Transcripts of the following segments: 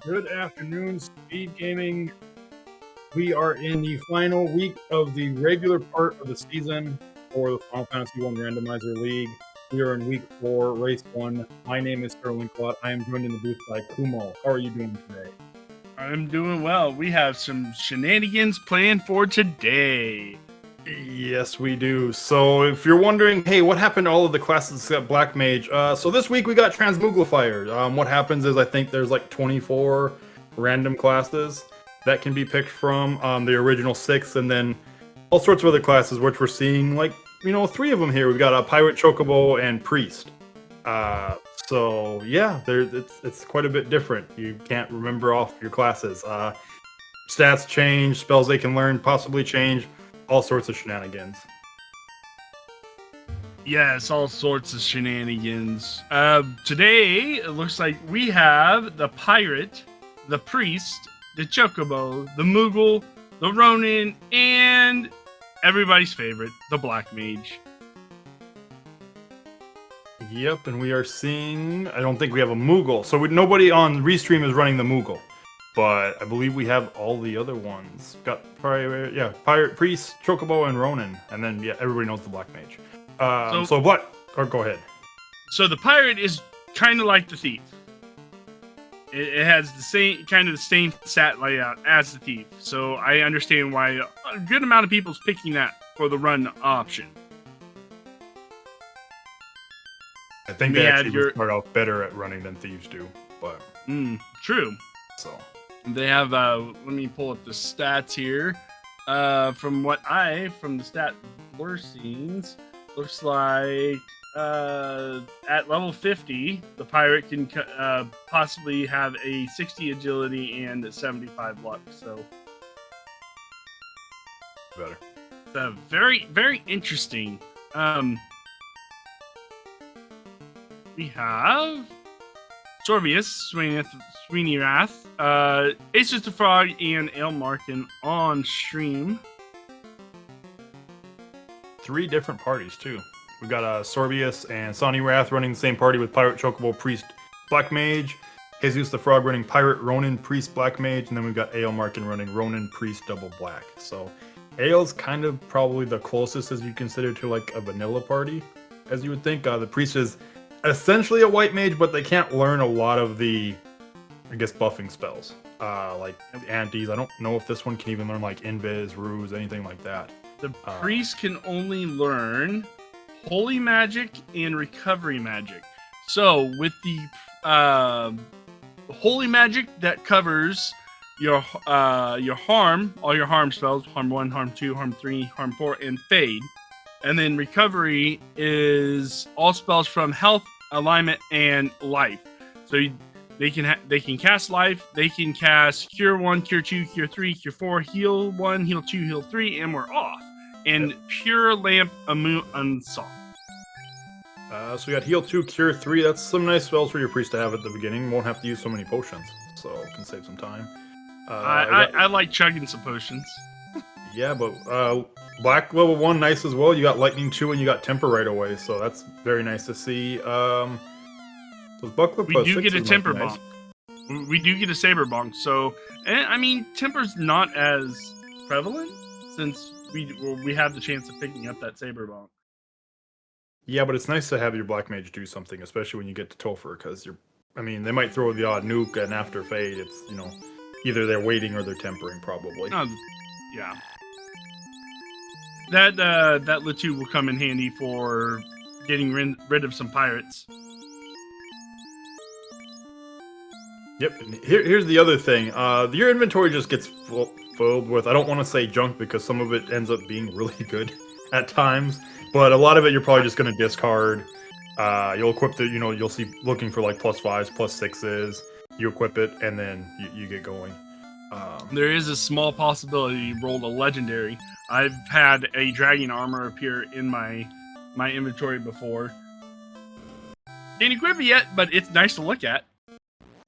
Good afternoon, Speed Gaming. We are in the final week of the regular part of the season for the Final Fantasy 1 Randomizer League. We are in week 4, race 1. My name is Sir Linklot. I am joined in the booth by Kumo. How are you doing today? I'm doing well. We have some shenanigans planned for today. Yes, we do. So if you're wondering, hey, what happened to all of the classes except Black Mage? So this week we got Transmogrifier. What happens is I think there's like 24 random classes that can be picked from the original 6, and then all sorts of other classes, which we're seeing like, 3 of them here. We've got a Pirate, Chocobo, and Priest. So yeah, it's quite a bit different. You can't remember off your classes. Stats change, spells they can learn possibly change. All sorts of shenanigans. Yes, all sorts of shenanigans. Today, it looks like we have the Pirate, the Priest, the Chocobo, the Moogle, the Ronin, and everybody's favorite, the Black Mage. Yep, and we are seeing... I don't think we have a Moogle. So nobody on Restream is running the Moogle. But I believe we have all the other ones. Got Pirate, Priest, Chocobo, and Ronin. And then, everybody knows the Black Mage. So what? Or go ahead. So the Pirate is kind of like the Thief. It has the same stat layout as the Thief. So I understand why a good amount of people's picking that for the run option. I think they actually start out better at running than Thieves do. But true. So... They have, let me pull up the stats here. From the stat blur scenes, looks like at level 50, the Pirate can possibly have a 60 agility and 75 luck. So, better. Very, very interesting. We have Sorbius, Sweeney Wrath, Aces the Frog, and Ailmarkin on stream. 3 different parties, too. We've got Sorbius and Sonny Wrath running the same party with Pirate, Chocobo, Priest, Black Mage. Jesus the Frog running Pirate, Ronin, Priest, Black Mage. And then we've got Ailmarkin running Ronin, Priest, Double Black. So Ail's kind of probably the closest as you consider to like a vanilla party, as you would think. The Priest is essentially a white mage, but they can't learn a lot of the, I guess, buffing spells. Like antis. I don't know if this one can even learn like invis, ruse, anything like that. The priest can only learn holy magic and recovery magic. So with the holy magic that covers your harm, all your harm spells, harm 1, harm 2, harm 3, harm 4, and fade. And then recovery is all spells from health, alignment, and life. So they can cast life, they can cast cure 1, cure 2, cure 3, cure 4, heal 1, heal 2, heal 3, and we're off. And pure lamp unsong. So we got heal 2, cure 3. That's some nice spells for your priest to have at the beginning. Won't have to use so many potions, so it can save some time. I like chugging some potions. Yeah, but Black level 1, nice as well. You got Lightning 2 and you got Temper right away, so that's very nice to see. We do get a Temper bonk. We do get a Saber bonk, so... I mean, Temper's not as prevalent, since we have the chance of picking up that Saber bonk. Yeah, but it's nice to have your Black Mage do something, especially when you get to Topher, because they might throw the odd nuke, and after Fade, it's, either they're waiting or they're tempering, probably. Yeah. That Latu will come in handy for getting rid of some pirates. Yep. And here's the other thing. Your inventory just gets filled with, I don't want to say junk because some of it ends up being really good at times, but a lot of it you're probably just going to discard. You'll equip the, you'll see looking for like +5s, +6s. You equip it and then you get going. There is a small possibility you rolled a legendary. I've had a dragon armor appear in my inventory before. Can't equip it yet, but it's nice to look at.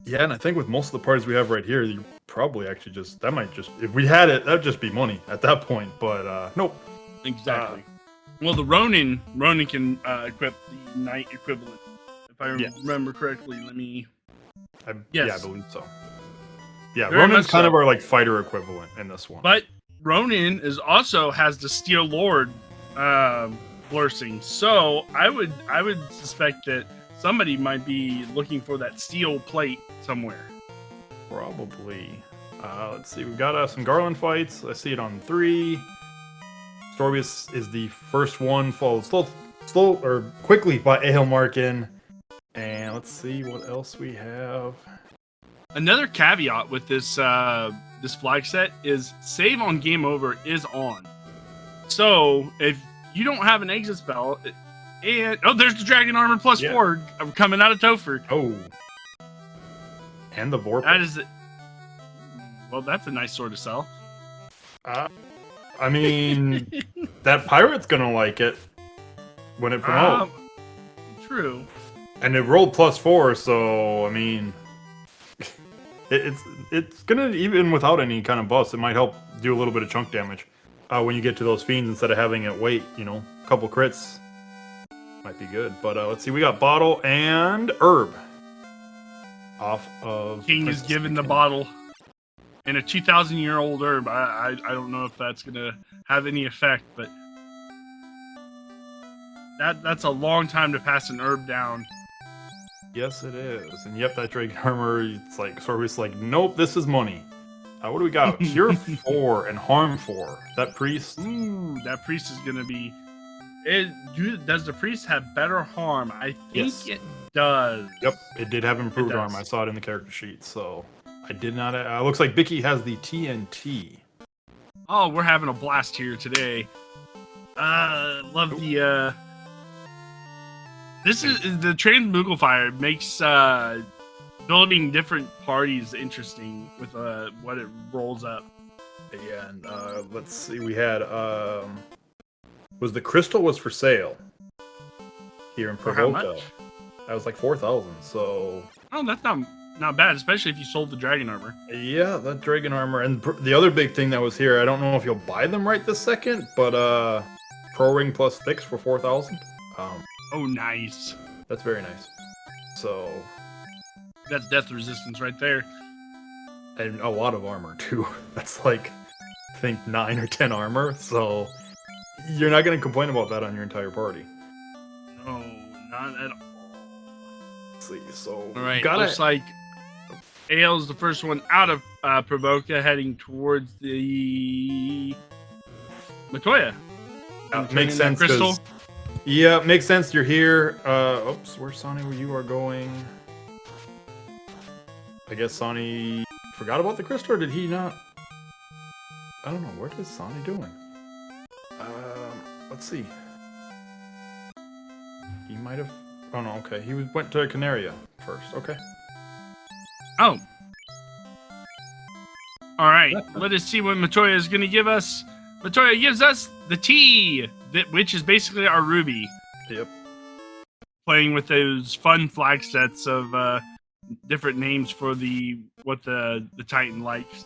Yeah, and I think with most of the parties we have right here, you probably actually that might just, if we had it, that'd just be money at that point, but nope. Exactly. Well, the Ronin can equip the Knight equivalent. If I remember correctly, let me... Yeah, I believe so. Yeah, Very Ronin's much kind so. of our like fighter equivalent in this one. But Ronin is also has the Steel Lord blessing. So I would suspect that somebody might be looking for that steel plate somewhere. Probably. Let's see. We've got some Garland fights. I see it on 3. Storbius is the first one, followed slow or quickly by Aelmarkin. And let's see what else we have. Another caveat with this this flag set is save on game over is on. So if you don't have an exit spell, and there's the Dragon Armor +4 coming out of Topher. Oh, and the Vorpal. That is, well, that's a nice sword to sell. I mean, that pirate's gonna like it when it promotes. True. And it rolled +4, so I mean, it's gonna, even without any kind of buffs, it might help do a little bit of chunk damage when you get to those fiends instead of having it wait. You know, a couple crits might be good. But let's see, we got bottle and herb off of King is given the bottle and a 2,000-year-old herb. I don't know if that's gonna have any effect, but that's a long time to pass an herb down. Yes, it is. And yep, that Dragon Armor, it's like, Sorbius like, nope, this is money. What do we got? Cure 4 and Harm 4. That priest? Ooh, that priest is gonna be. Does the priest have better harm? I think Yes. it does. Yep, it did have improved arm. I saw it in the character sheet, so I did not. Looks like Bicky has the TNT. Oh, we're having a blast here today. Love the. This is the Transmuglifier makes building different parties interesting with what it rolls up. Yeah, and let's see, we had was the crystal was for sale here in For how Provoca. much? That was like 4,000. So Oh, that's not bad, especially if you sold the dragon armor. yeah, that Dragon Armor, and the other big thing that was here. I don't know if you'll buy them right this second, but Pro Ring plus Sticks for 4,000. Oh, nice. That's very nice. So, That's death resistance right there. and a lot of armor too. That's like, I think 9 or 10 armor. So you're not going to complain about that on your entire party. No, not at all. Let's see. So All right, gotta, looks like Ael's the first one out of Provoca, heading towards the Matoya. makes sense. Crystal. 'Cause- Yeah, makes sense. You're here. Oops, where's Sonny? Where you are going? I guess Sonny forgot about the crystal, or did he not? I don't know. What is Sonny doing? Let's see. He might have. Oh no. Okay, he went to Canaria first. Okay. Oh. All right. Let us see what Matoya is going to give us. Matoya gives us the T, which is basically our ruby. Yep. Playing with those fun flag sets of different names for what the Titan likes.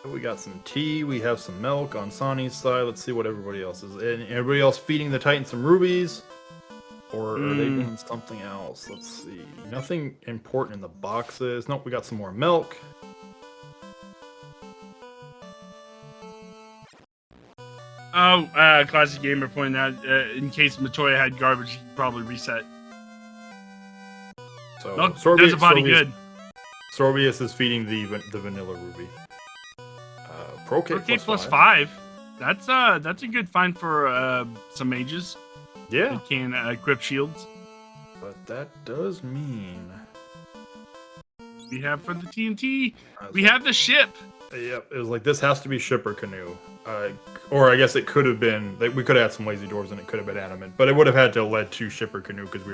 We got some tea. We have some milk on Sonny's side. Let's see what everybody else is. And everybody else feeding the Titan some rubies. Or are they doing something else? Let's see. Nothing important in the boxes. Nope, we got some more milk. Oh, Classic Gamer pointed out, in case Matoya had garbage, he could probably reset. So No, does a body good. Sorbius is feeding the vanilla ruby. Pro K Okay, plus 5. That's a good find for some mages. Yeah, That can equip shields. but that does mean We have for the TNT. We have the ship. Yep, it was like this has to be shipper canoe, or I guess it could have been. Like, we could have had some lazy doors and it could have been adamant, but it would have had to have led to shipper canoe because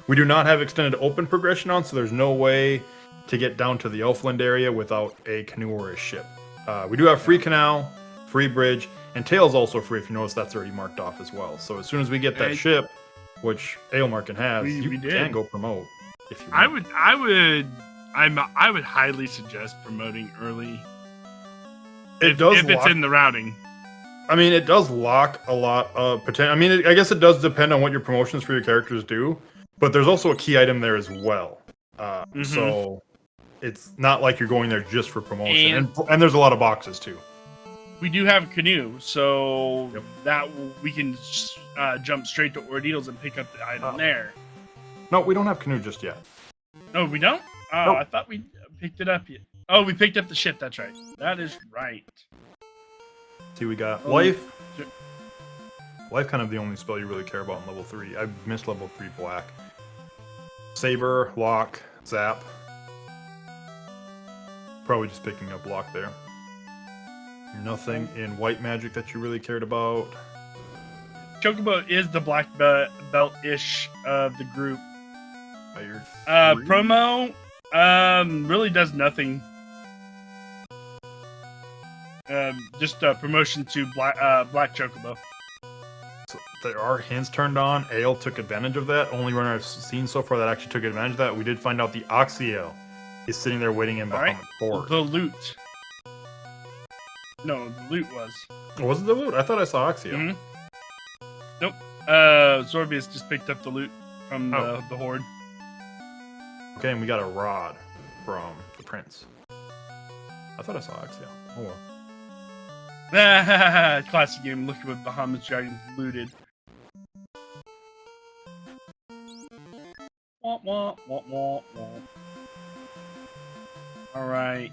we do not have extended open progression on, so there's no way to get down to the Elfland area without a canoe or a ship. We do have free canal, free bridge, and tail's also free. If you notice, that's already marked off as well. So as soon as we get that ship, which Aelmarkin has, you can go promote. If you want. I would highly suggest promoting early. If it's in the routing. I mean, it does lock a lot of potential. I mean, I guess it does depend on what your promotions for your characters do, but there's also a key item there as well. So It's not like you're going there just for promotion, and there's a lot of boxes too. We do have a canoe, so Yep. that we can jump straight to Ordeals and pick up the item there. No, we don't have canoe just yet. No, we don't? Oh, Nope. I thought we picked it up yet. Oh, we picked up the ship. That's right. That is right. See, we got Oh, life. sure. Life kind of the only spell you really care about in level 3. I missed level 3 black. Saber, lock, zap. Probably just picking up lock there. Nothing in white magic that you really cared about. Chocobo is the black belt-ish of the group. Fire 3? Promo really does nothing. Just a promotion to black Chocobo. So there are hints turned on. Ale took advantage of that. Only runner I've seen so far that actually took advantage of that. We did find out the Oxyale is sitting there waiting in behind the fort. The loot. No, the loot was. Was it the loot? I thought I saw Oxyale. Mm-hmm. Nope. Zorbius just picked up the loot from the horde. Okay, and we got a rod from the prince. I thought I saw Oxyale. Oh well. Classic game. Look at what Bahamut's Dragon looted. Wah, wah, wah, wah, wah. Alright.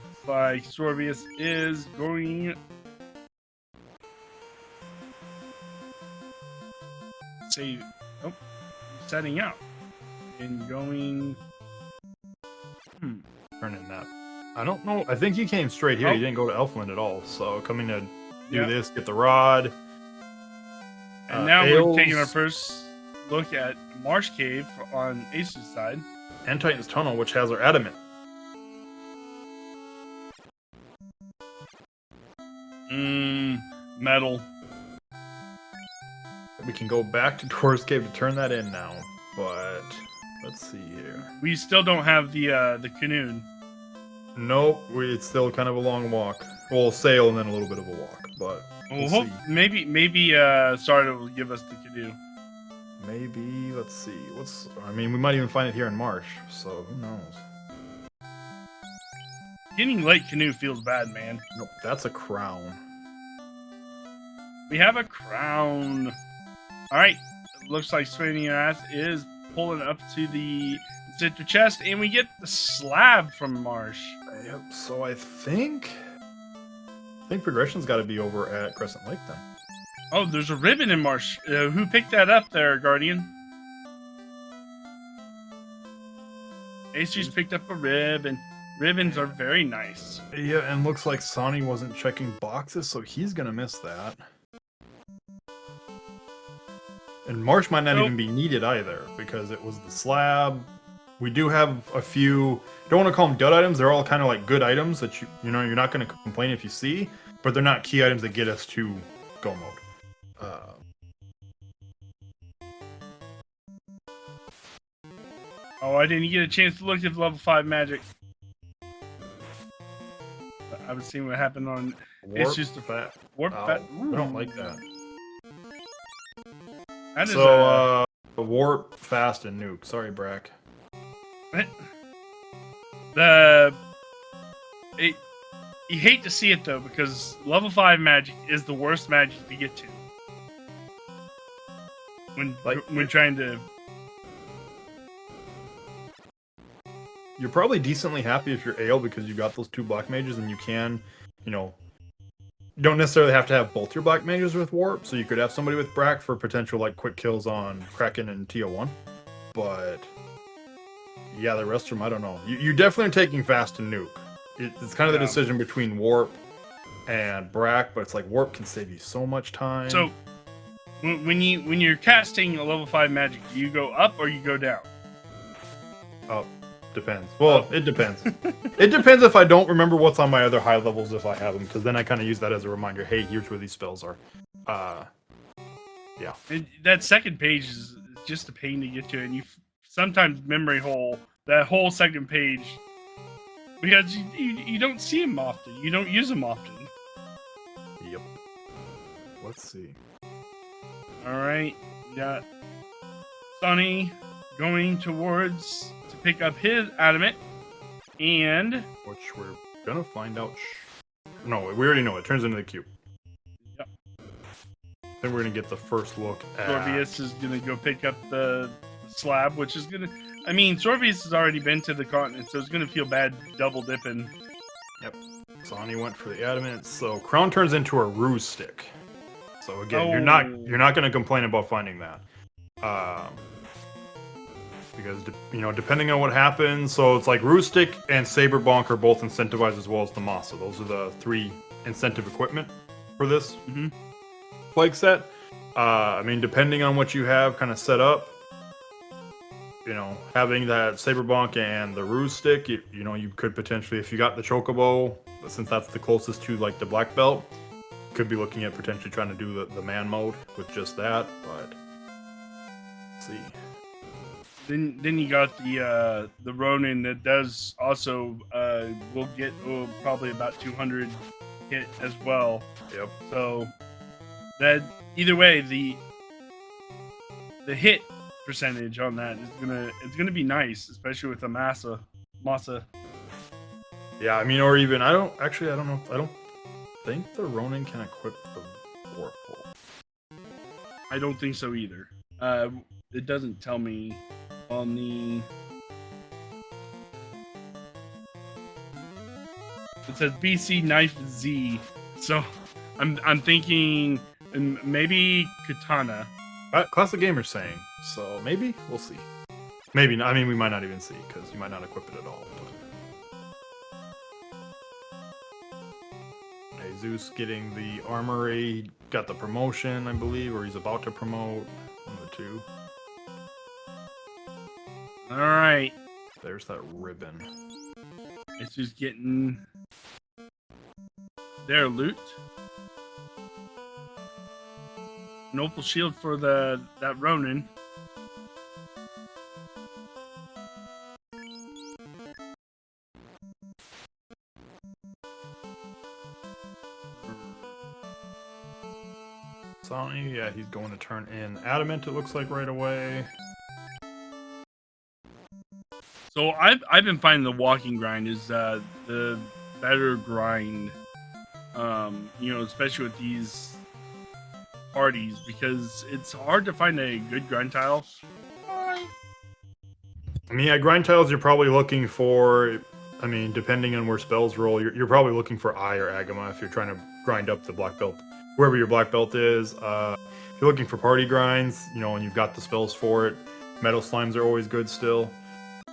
Looks like Sorbius is going... Save... Nope. Setting out. And going... Turning that. I don't know. I think he came straight here. He didn't go to Elfland at all. So coming to do this, get the rod. And now we're taking our first look at Marsh Cave on Ace's side. And Titan's Tunnel, which has our adamant. Metal. We can go back to Dwarf's Cave to turn that in now. But let's see here. We still don't have the canoe. Nope, it's still kind of a long walk. Well, sail and then a little bit of a walk, but we'll see. Maybe Sarda will give us the canoe. Maybe, let's see. I mean, we might even find it here in Marsh, so who knows? Getting late canoe feels bad, man. Nope, that's a crown. We have a crown. Alright, looks like Swinging Ass is pulling up to the center chest, and we get the slab from Marsh. Yep, so I think progression's got to be over at Crescent Lake then. Oh, there's a ribbon in Marsh. Who picked that up there, Guardian? Acer's picked up a ribbon. Ribbons are very nice. Yeah, and looks like Sonny wasn't checking boxes, so he's gonna miss that. And Marsh might not even be needed either, because it was the slab. We do have a few, don't want to call them dud items, they're all kind of like good items that you know, you're not going to complain if you see, but they're not key items that get us to go mode. Oh, I didn't get a chance to look at level 5 magic. I was seeing what happened on... It's just a fat. Warp fat. I don't like that. That is so, warp, fast, and nuke. Sorry, Brack. You hate to see it though, because level 5 magic is the worst magic to get to. When trying to... You're probably decently happy if you're Ale because you got those 2 black mages and you can, you know, you don't necessarily have to have both your black mages with warp, so you could have somebody with Brack for potential like quick kills on Kraken and TO1. But yeah, the rest of them, I don't know. You definitely are taking fast and nuke. It's kind of the decision between warp and Brack, but it's like warp can save you so much time. So when you're casting a level 5 magic, do you go up or you go down? Up. Depends. Well, it depends. It depends if I don't remember what's on my other high levels if I have them, because then I kind of use that as a reminder. Hey, here's where these spells are. Yeah. And that second page is just a pain to get to, and you sometimes memory hole that whole second page because you don't see them often. You don't use them often. Yep. Let's see. All right, we got Sunny going towards to pick up his adamant, and Which we're gonna find out. No, we already know. It turns into the cube. Yep. Then we're gonna get the first look at. Sorbius is gonna go pick up the slab, which is gonna. I mean, Sorbius has already been to the continent, so it's gonna feel bad double dipping. Yep. Sonny went for the adamant. So crown turns into a ruse stick. So again, you're not gonna complain about finding that. Because depending on what happens, so it's like ruse stick and saber bonk are both incentivized as well as the masa. Those are the 3 incentive equipment for this flag set. I mean, depending on what you have kind of set up, having that saber bonk and the ruse stick, you could potentially, if you got the chocobo, since that's the closest to like the black belt, could be looking at potentially trying to do the man mode with just that. But let's see. Then you got the Ronin that does also will get probably about 200 hit as well. Yep. So that either way the hit percentage on that is gonna be nice, especially with the masa. Yeah, I mean, or even I don't know. I don't think the Ronin can equip the Vorpal. I don't think so either. It doesn't tell me on the. It says BC Knife Z, so I'm thinking maybe Katana. Classic Gamer's saying, so maybe we'll see. Maybe not. I mean, we might not even see because you might not equip it at all. But... Jesus getting the armory, got the promotion, I believe, or he's about to promote. One of the two. All right. There's that ribbon. It's just getting their loot. An opal shield for that Ronin. Sonny, yeah, he's going to turn in adamant. It looks like right away. So I've been finding the walking grind is the better grind. Especially with these parties, because it's hard to find a good grind tile. I mean, yeah, grind tiles you're probably looking for. I mean, depending on where spells roll, you're probably looking for Eye or Agama if you're trying to grind up the black belt, wherever your black belt is. If you're looking for party grinds, and you've got the spells for it, metal slimes are always good still.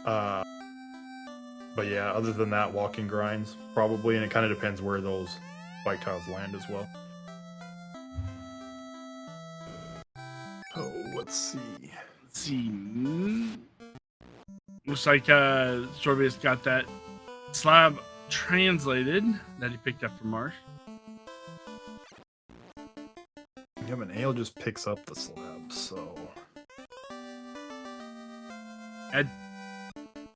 But yeah, other than that, walking grinds probably, and it kind of depends where those white tiles land as well. Oh, let's see. Looks like Sorbius got that slab translated that he picked up from Marsh. Yeah, but Ale just picks up the slab, so.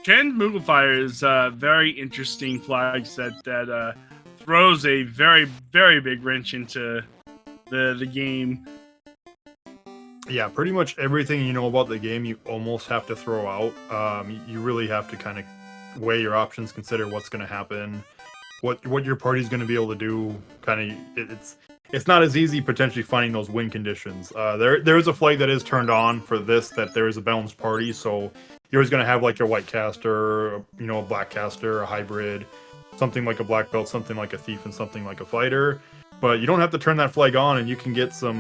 Ken Mooglefire is a very interesting flag set that throws a very, very big wrench into the game. Yeah, pretty much everything you know about the game you almost have to throw out. You really have to kind of weigh your options, consider what's going to happen, what your party's going to be able to do. It's not as easy potentially finding those win conditions. There is a flag that is turned on for this, that there is a balanced party, so you're always going to have like your white caster, a black caster, a hybrid, something like a black belt, something like a thief, and something like a fighter. But you don't have to turn that flag on, and you can get some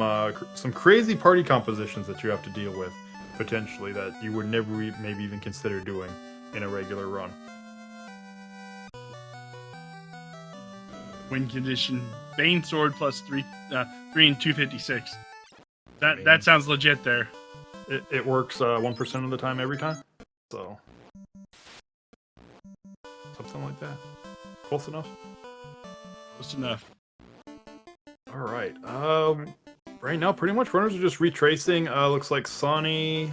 crazy party compositions that you have to deal with, potentially, that you would never maybe even consider doing in a regular run. Win condition: Bane Sword plus 3 and 256. That sounds legit there. It works 1% of the time every time, so something like that. Close enough. Close enough. All right. Right now, pretty much runners are just retracing. Looks like Sonny.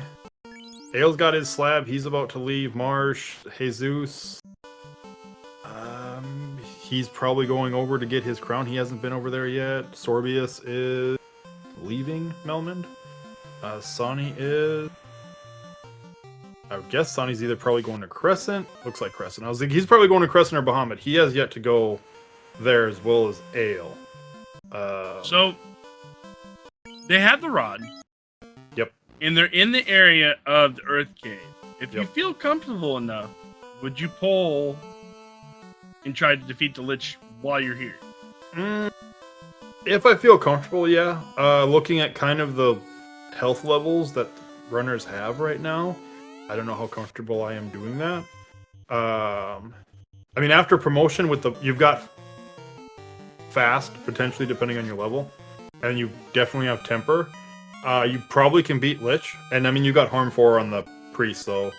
Ale's got his slab. He's about to leave. Marsh, Jesus. He's probably going over to get his crown. He hasn't been over there yet. Sorbius is leaving Melmond. Sonny is. I would guess Sonny's either probably going to Crescent. Looks like Crescent. I was like, he's probably going to Crescent or Bahamut. He has yet to go there as well as Ale. So they have the rod. Yep. And they're in the area of the Earth Cave. If you feel comfortable enough, would you pull and try to defeat the Lich while you're here? If I feel comfortable, yeah. Looking at kind of the health levels that runners have right now, I don't know how comfortable I am doing that. I mean, after promotion with you've got fast, potentially, depending on your level, and you definitely have temper. You probably can beat Lich, and I mean, you got Harm 4 on the Priest, so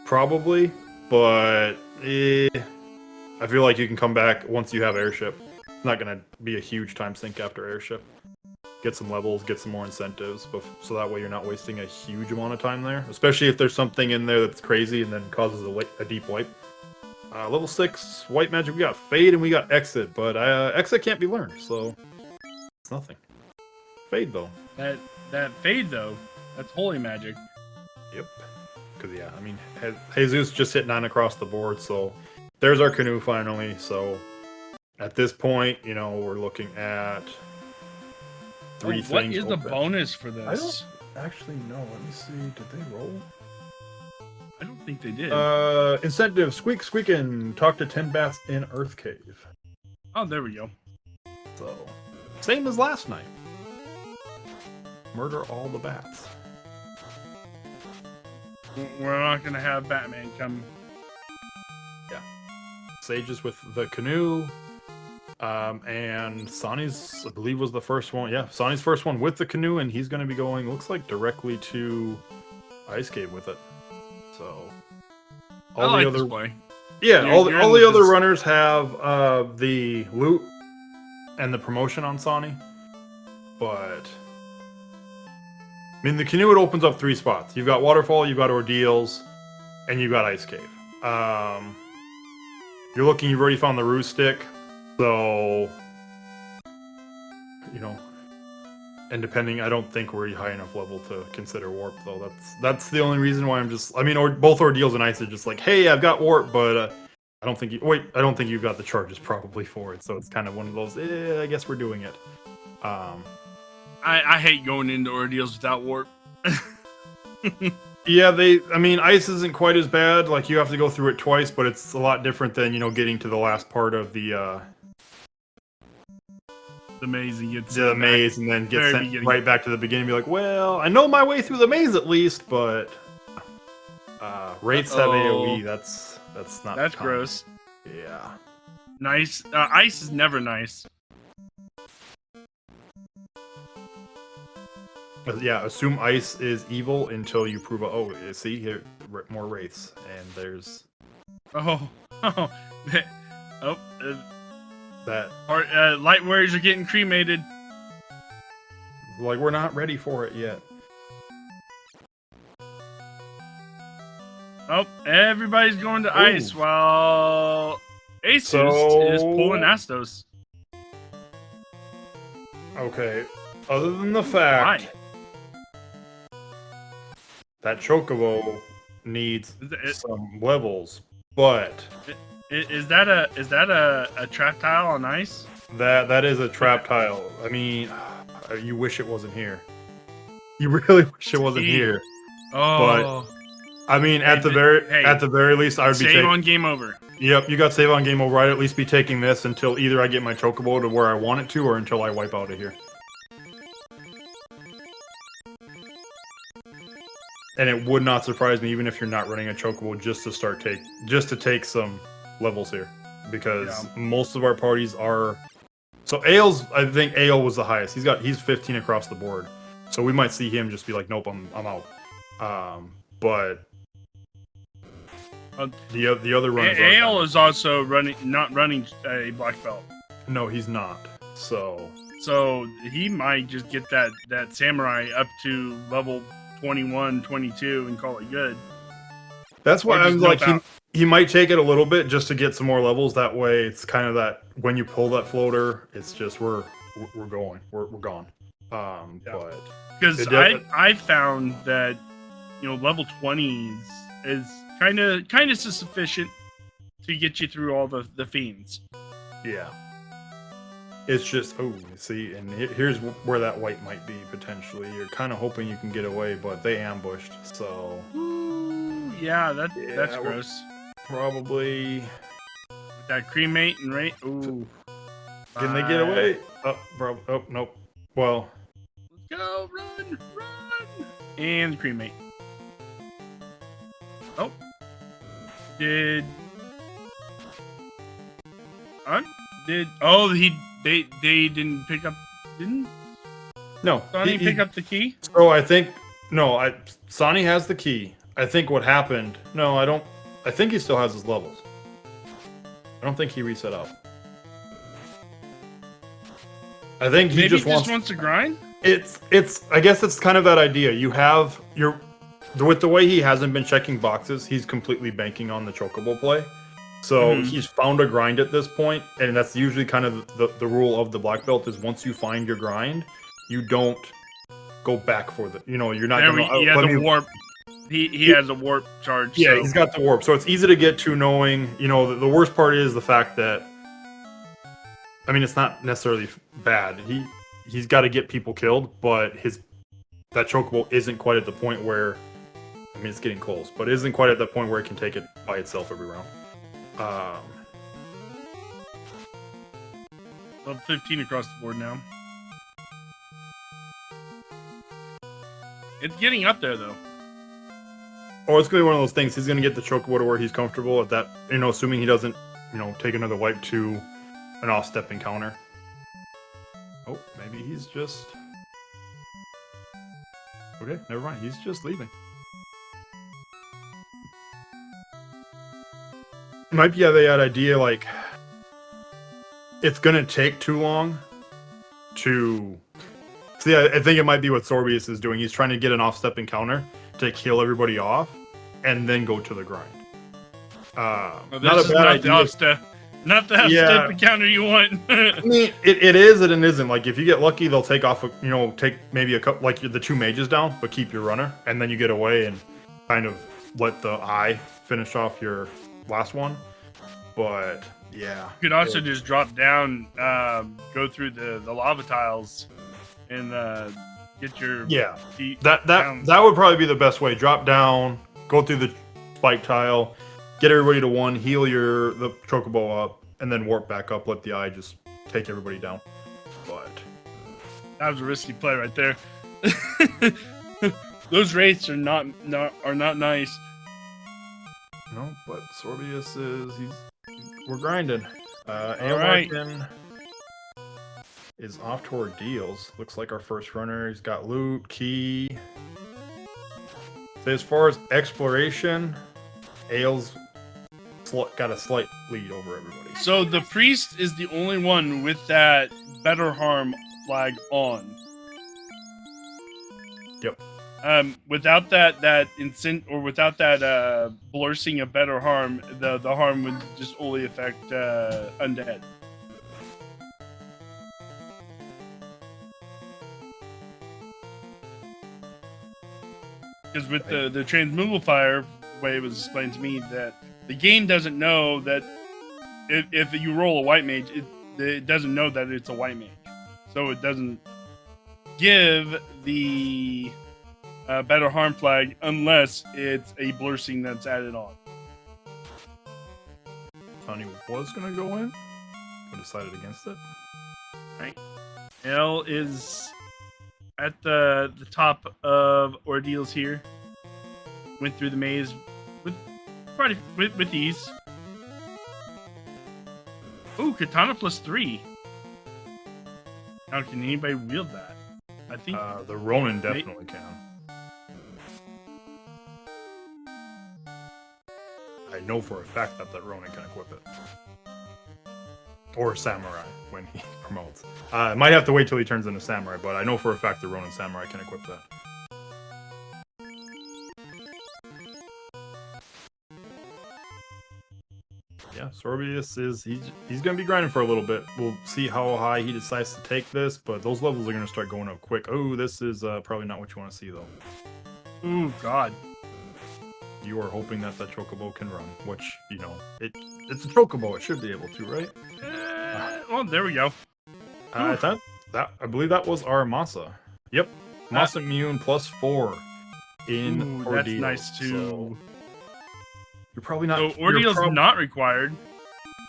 probably, but I feel like you can come back once you have Airship. It's not going to be a huge time sink after Airship. Get some levels, get some more incentives, so that way you're not wasting a huge amount of time there, especially if there's something in there that's crazy and then causes a deep wipe. Level 6, White Magic, we got Fade and we got Exit, but Exit can't be learned, so it's nothing. Fade, though. That Fade, though, that's Holy Magic. Yep. Because, yeah, I mean, Jesus just hit 9 across the board, so there's our canoe finally. So at this point, you know, we're looking at three things. What is the bonus for this? I don't actually know. Let me see. Did they roll? I don't think they did. Incentive, squeak and talk to 10 bats in Earth Cave. Oh, there we go. So, same as last night. Murder all the bats. We're not going to have Batman come. Yeah. Sages with the canoe. And Sonny's, I believe, was the first one. Yeah, Sonny's first one with the canoe, and he's going to be going, looks like, directly to Ice Cave with it. So, all the other play. Yeah, all the other runners have the loot and the promotion on Sonny, but I mean, the canoe, it opens up 3 spots. You've got Waterfall, you've got Ordeals, and you've got Ice Cave. You're looking, you've already found the Ruse Stick, so you know. And depending, I don't think we're high enough level to consider warp, though. That's the only reason why I'm just. I mean, both Ordeals and Ice are just like, hey, I've got warp, but I don't think I don't think you've got the charges probably for it. So it's kind of one of those. I guess we're doing it. I hate going into Ordeals without warp. Yeah, I mean, Ice isn't quite as bad. Like, you have to go through it twice, but it's a lot different than, you know, getting to the last part of the maze and maze, and then get sent right back to the beginning and be like, well, I know my way through the maze at least, but Wraiths have AoE. That's not. That's gross. Yeah. Nice. Ice is never nice. Yeah, assume Ice is evil until you prove. Oh, see here, more Wraiths, and there's. That light warriors are getting cremated. Like, we're not ready for it yet. Oh, everybody's going to Ice while Asus is pulling Astos. Okay, other than the fact that Chocobo needs some levels, but is that a trap tile on Ice? That is a trap tile. I mean, you wish it wasn't here. You really wish it wasn't here. Oh, but I mean, at the very least, I would be save on game over. Yep, you got save on game over. I'd at least be taking this until either I get my Chocobo to where I want it to, or until I wipe out of here. And it would not surprise me, even if you're not running a Chocobo, just to take some levels here, because most of our parties are. So I think Ale was the highest. He's 15 across the board, so we might see him just be like, nope, I'm out. But the other runners. Ale is also not running a black belt. No, he's not. So he might just get that samurai up to level 21, 22 and call it good. That's why I'm like, he might take it a little bit just to get some more levels. That way, it's kind of that when you pull that floater, it's just we're going, we're gone. But because I found that, you know, level 20s is kind of sufficient to get you through all the fiends. Yeah. It's just, oh, see, and here's where that white might be, potentially. You're kind of hoping you can get away, but they ambushed, so... Ooh, yeah, that's gross. Probably... With that cremate and right... Ooh. Can they get away? Oh, nope. Well... Let's go! Run! And cremate. Oh. They didn't pick up... Didn't No. Sonny pick up the key? So I think... No, Sonny has the key. I think what happened... No, I don't... I think he still has his levels. I don't think he reset up. I think he Maybe just wants to grind? It's I guess it's kind of that idea. You have with the way he hasn't been checking boxes, he's completely banking on the chocobo play. So he's found a grind at this point, and that's usually kind of the rule of the black belt is once you find your grind, you don't go back for the you're not going to he has a warp. He has a warp charge. Yeah, so. He's got the warp. So it's easy to get to knowing, the worst part is the fact that I mean, it's not necessarily bad. He's got to get people killed, but that chocobo isn't quite at the point where, I mean, it's getting close, but it isn't quite at the point where it can take it by itself every round. Level 15 across the board now. It's getting up there though. Or it's gonna be one of those things. He's gonna get the chocobo to where he's comfortable at that. Assuming he doesn't, take another wipe to an off-step encounter. Oh, maybe he's just... Okay, never mind. He's just leaving. Might be that idea, like... It's gonna take too long to... See, I think it might be what Sorbius is doing. He's trying to get an off-step encounter to kill everybody off, and then go to the grind. Not a bad idea. Not the half-step encounter you want. I mean, it is and it isn't. Like, if you get lucky, they'll take off, take maybe a couple, like the 2 mages down, but keep your runner, and then you get away and kind of let the eye finish off your last one. But, yeah. You could also just drop down, go through the lava tiles, and get your feet down. That would probably be the best way. Drop down, go through the spike tile, get everybody to 1, heal the chocobo up, and then warp back up. Let the eye just take everybody down. But that was a risky play right there. Those wraiths are not nice. No, but Sorbius we're grinding. Alright. Is off to ordeals. Looks like our first runner. He's got loot, key. So as far as exploration, Ale's got a slight lead over everybody. So the priest is the only one with that better harm flag on. Yep. Without that without that blurring of better harm, the harm would just only affect undead. Because with the transmogrifier way it was explained to me that the game doesn't know that if you roll a white mage, it doesn't know that it's a white mage, so it doesn't give the better harm flag unless it's a blurring that's added on. Sonny was gonna go in, but decided against it. Right. L is at the top of ordeals here. Went through the maze with ease. Ooh, katana +3. Now, can anybody wield that? I think the Ronin definitely can. I know for a fact that Ronin can equip it. Or Samurai when he promotes. Might have to wait till he turns into Samurai, but I know for a fact the Ronin Samurai can equip that. Yeah, Sorbius he's gonna be grinding for a little bit. We'll see how high he decides to take this, but those levels are gonna start going up quick. Oh, this is probably not what you want to see though. Ooh, God. you are hoping that the chocobo can run, which, you know, it's a chocobo. It should be able to, right? Well, there we go. I believe that was our Masa. Yep. Masa immune +4 in Ooh, Ordeal. that's nice too. So you're probably not. So Ordeal's not required.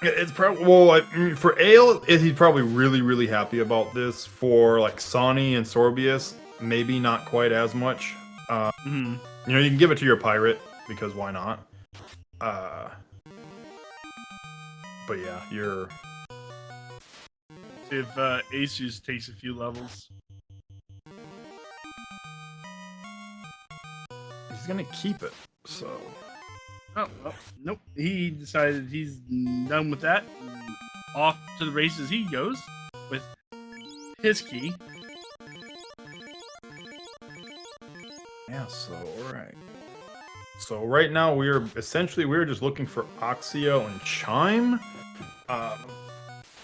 It's probably for Ale, he's probably really happy about this. For like Sonny and Sorbius, maybe not quite as much. You know, you can give it to your pirate because why not? But yeah, you're. See if Asus takes a few levels. He's gonna keep it. So. Oh, well, nope. He decided he's done with that. Off to the races he goes with his key. Yeah, so alright. So right now we're just looking for Oxio and Chime.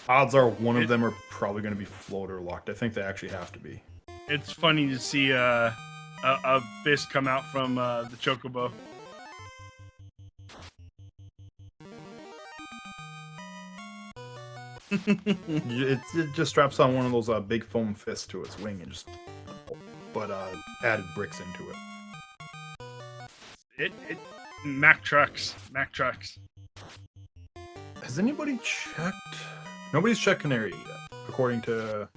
Odds are one of them are probably going to be floater locked. I think they actually have to be. It's funny to see a fist come out from the chocobo. It just straps on one of those big foam fists to its wing and just added bricks into it. Mack trucks. Has anybody checked? Nobody's checked Canaria yet, according to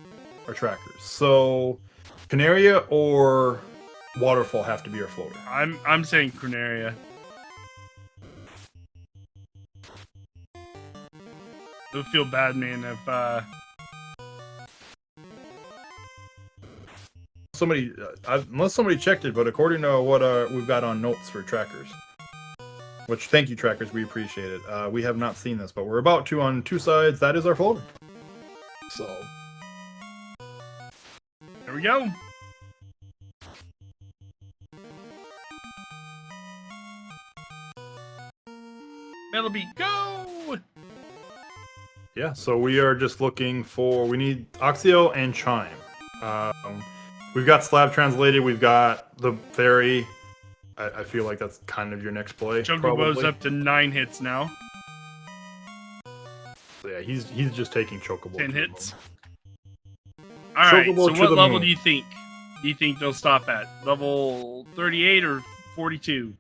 our trackers. So Canaria or Waterfall have to be our floater. I'm saying Canaria. It would feel bad, man, if unless somebody checked it, but according to what we've got on notes for trackers, which thank you trackers, we appreciate it. We have not seen this, but we're about to on 2 sides. That is our floater. So there we go. Metalbeat, go! yeah, so we are just looking for. We need Oxio and Chime. We've got Slab translated. We've got the Fairy. I feel like that's kind of your next play. Chocobo's up to 9 hits now. So yeah, he's just taking Chocobo. 10 hits. All right. So what level do you think? Do you think they'll stop at? Level 38 or 42?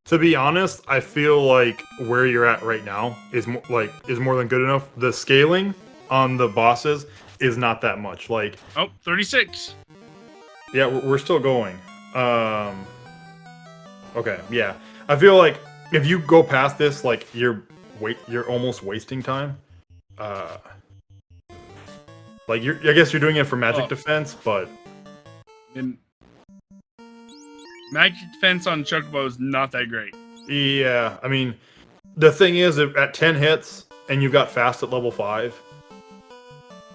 To be honest, I feel like where you're at right now is more than good enough. The scaling on the bosses is not that much. Like 36. Yeah, we're still going. Okay, yeah. I feel like if you go past this, like you're almost wasting time. I guess you're doing it for magic defense, but and magic defense on Chocobo is not that great. Yeah, I mean, the thing is, at 10 hits and you've got fast at level 5,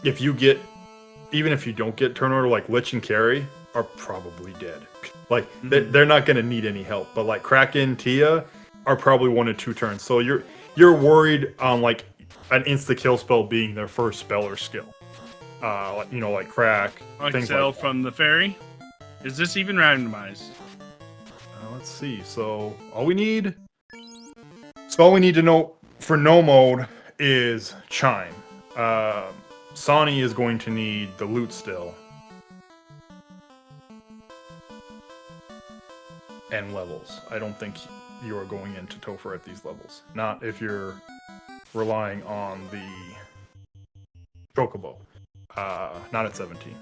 even if you don't get turn order, like Lich and Carry are probably dead. Like they're not going to need any help, but like Kraken, Tia are probably 1 or 2 turns. So you're worried on like an insta kill spell being their first spell or skill. Like Crack. Excel from the Fairy. Is this even randomized? Let's see. So all we need to know for no mode is Chime. Sonny is going to need the loot still. And levels. I don't think you are going into Topher at these levels. Not if you're relying on the Chocobo. Not at 17.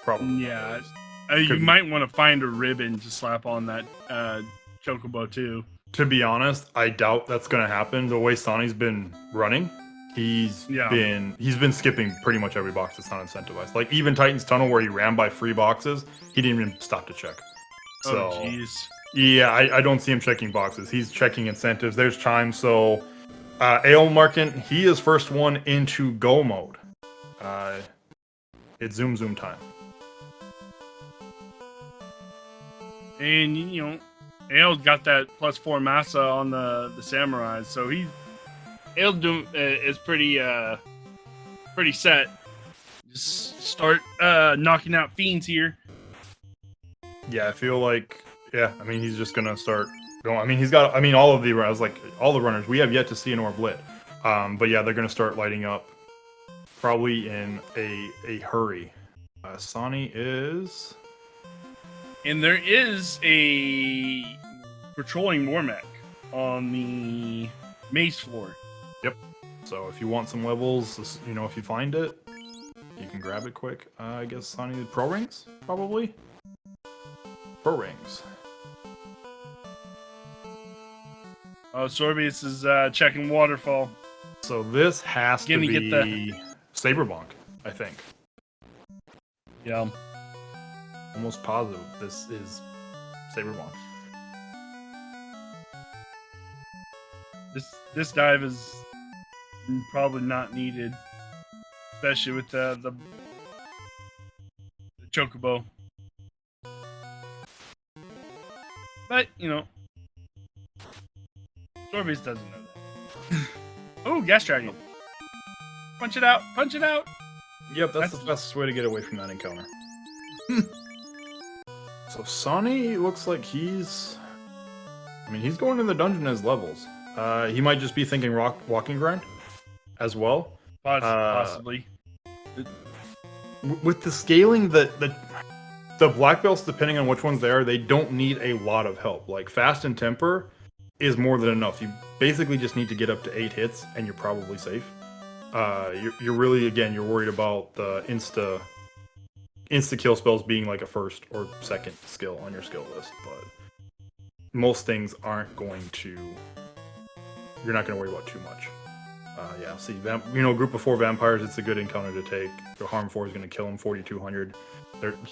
Probably. Yeah. You might want to find a ribbon to slap on that Chocobo too. To be honest, I doubt that's going to happen. The way Sonny's been running, he's been skipping pretty much every box that's not incentivized. Like even Titan's Tunnel, where he ran by free boxes, he didn't even stop to check. So, jeez. Yeah, I don't see him checking boxes. He's checking incentives. There's Chime. So, Ale Markin, he is first one into go mode. It's zoom time. And Ale's got that +4 massa on the samurais, so Ale is pretty set. Just start knocking out fiends here. Yeah, I feel like I mean he's just gonna start No, I mean he's got. I mean all of the. I was like all the runners. We have yet to see an orb lit. But yeah, they're gonna start lighting up, probably in a hurry. Sonny is. And there is a patrolling Mormec on the maze floor. Yep. So if you want some levels, you know, if you find it, you can grab it quick. I guess Sonny pro rings probably. Pro rings. Oh, Sorbius is checking waterfall. So this has to be Saberbonk, I think. Yeah. Almost positive this is Saberbonk. This dive is probably not needed, especially with the Chocobo. But you know, Sorbius doesn't know that. Oh, Gas Dragon! Punch it out! Punch it out! Yep, that's the fastest way to get away from that encounter. So Sonny looks like he's... I mean, he's going in the dungeon as levels. He might just be thinking walking grind as well. Possibly. With the scaling, the black belts, depending on which ones they are, they don't need a lot of help. Like, fast and temper is more than enough. You basically just need to get up to 8 hits, and you're probably safe. You're really, again, you're worried about the insta kill spells being like a first or second skill on your skill list, but most things aren't going to. You're not going to worry about too much. Yeah, see, group of 4 vampires, it's a good encounter to take. The harm 4 is going to kill him 4,200.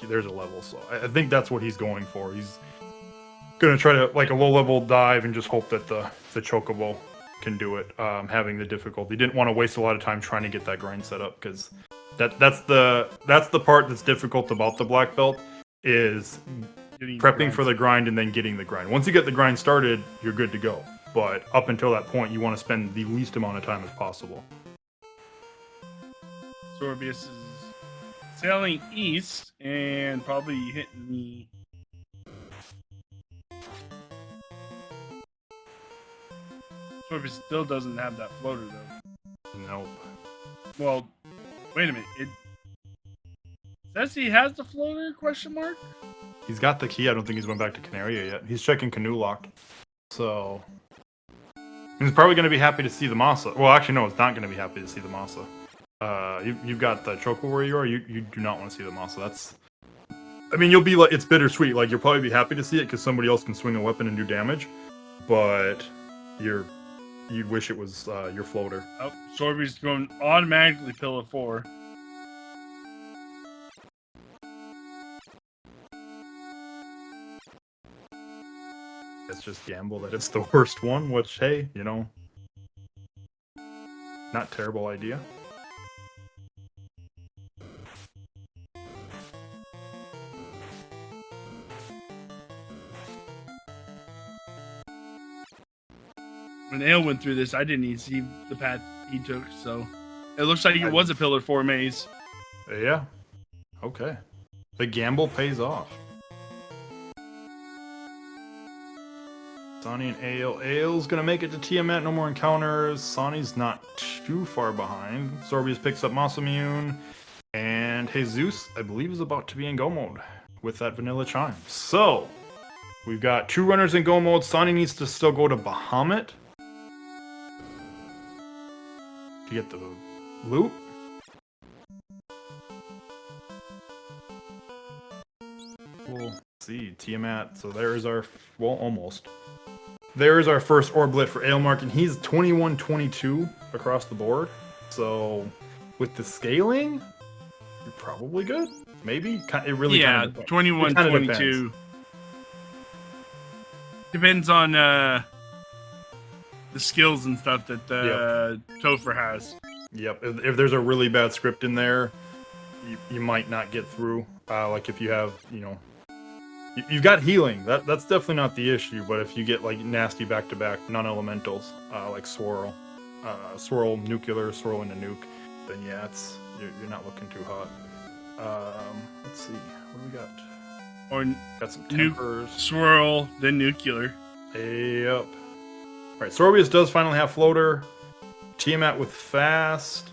There's a level, so I think that's what he's going for. He's going to try to like a low level dive and just hope that the Chocobo can do it. Having the difficulty, didn't want to waste a lot of time trying to get that grind set up, because that's the part that's difficult about the black belt, is prepping for the grind and then getting the grind. Once you get the grind started, you're good to go. But up until that point, you want to spend the least amount of time as possible. Sorbius is sailing east and probably hitting the... Sorbius still doesn't have that floater, though. Nope. Well, wait a minute. It says he has the floater, question mark? He's got the key. I don't think he's went back to Canaria yet. He's checking Canoe Locked. So... he's probably going to be happy to see the Masa. Well, actually, no, it's not going to be happy to see the Masa. You've got the Choco where you are. You do not want to see the Masa. That's... I mean, you'll be like... it's bittersweet. Like, you'll probably be happy to see it because somebody else can swing a weapon and do damage. But you'd wish it was your floater. Oh, Sorby's going automatically Pillar 4. It's just gamble that it's the worst one, which, hey, you know, not terrible idea. When Ale went through this, I didn't even see the path he took, so it looks like it was a Pillar 4 maze. Yeah. Okay. The gamble pays off. Sonny and Ale. Ale's gonna make it to Tiamat, no more encounters. Sonny's not too far behind. Sorbius picks up Masamune. And Jesus, I believe, is about to be in go mode with that vanilla chime. So, we've got 2 runners in go mode. Sonny needs to still go to Bahamut to get the loot. We'll see. Tiamat. So there's our... well, almost. There's our first orblet for Ailmark, and he's 21-22 across the board. So, with the scaling, you're probably good. Maybe? It really yeah, 21-22. Depends on the skills and stuff that Topher has. Yep. If there's a really bad script in there, you might not get through. Like if you have, you know... you've got healing. That's definitely not the issue. But if you get like nasty back-to-back non-elementals, like Swirl, Swirl Nuclear, Swirl into Nuke, then yeah, you're not looking too hot. Let's see, what do we got? Or got some tempers. Swirl, then Nuclear. Yep. All right, Sorbius does finally have floater. Tiamat with fast.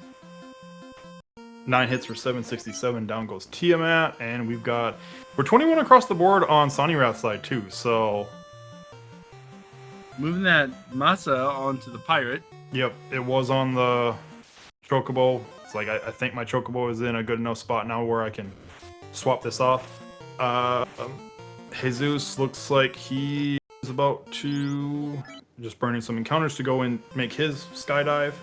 9 hits for 767. Down goes Tiamat, and we're 21 across the board on Sonirath's side too. So Moving that Masa onto the pirate. yep, it was on the Chocobo. It's like I think my Chocobo is in a good enough spot now where I can swap this off. Jesus looks like he is about to just burning some encounters to go and make his skydive.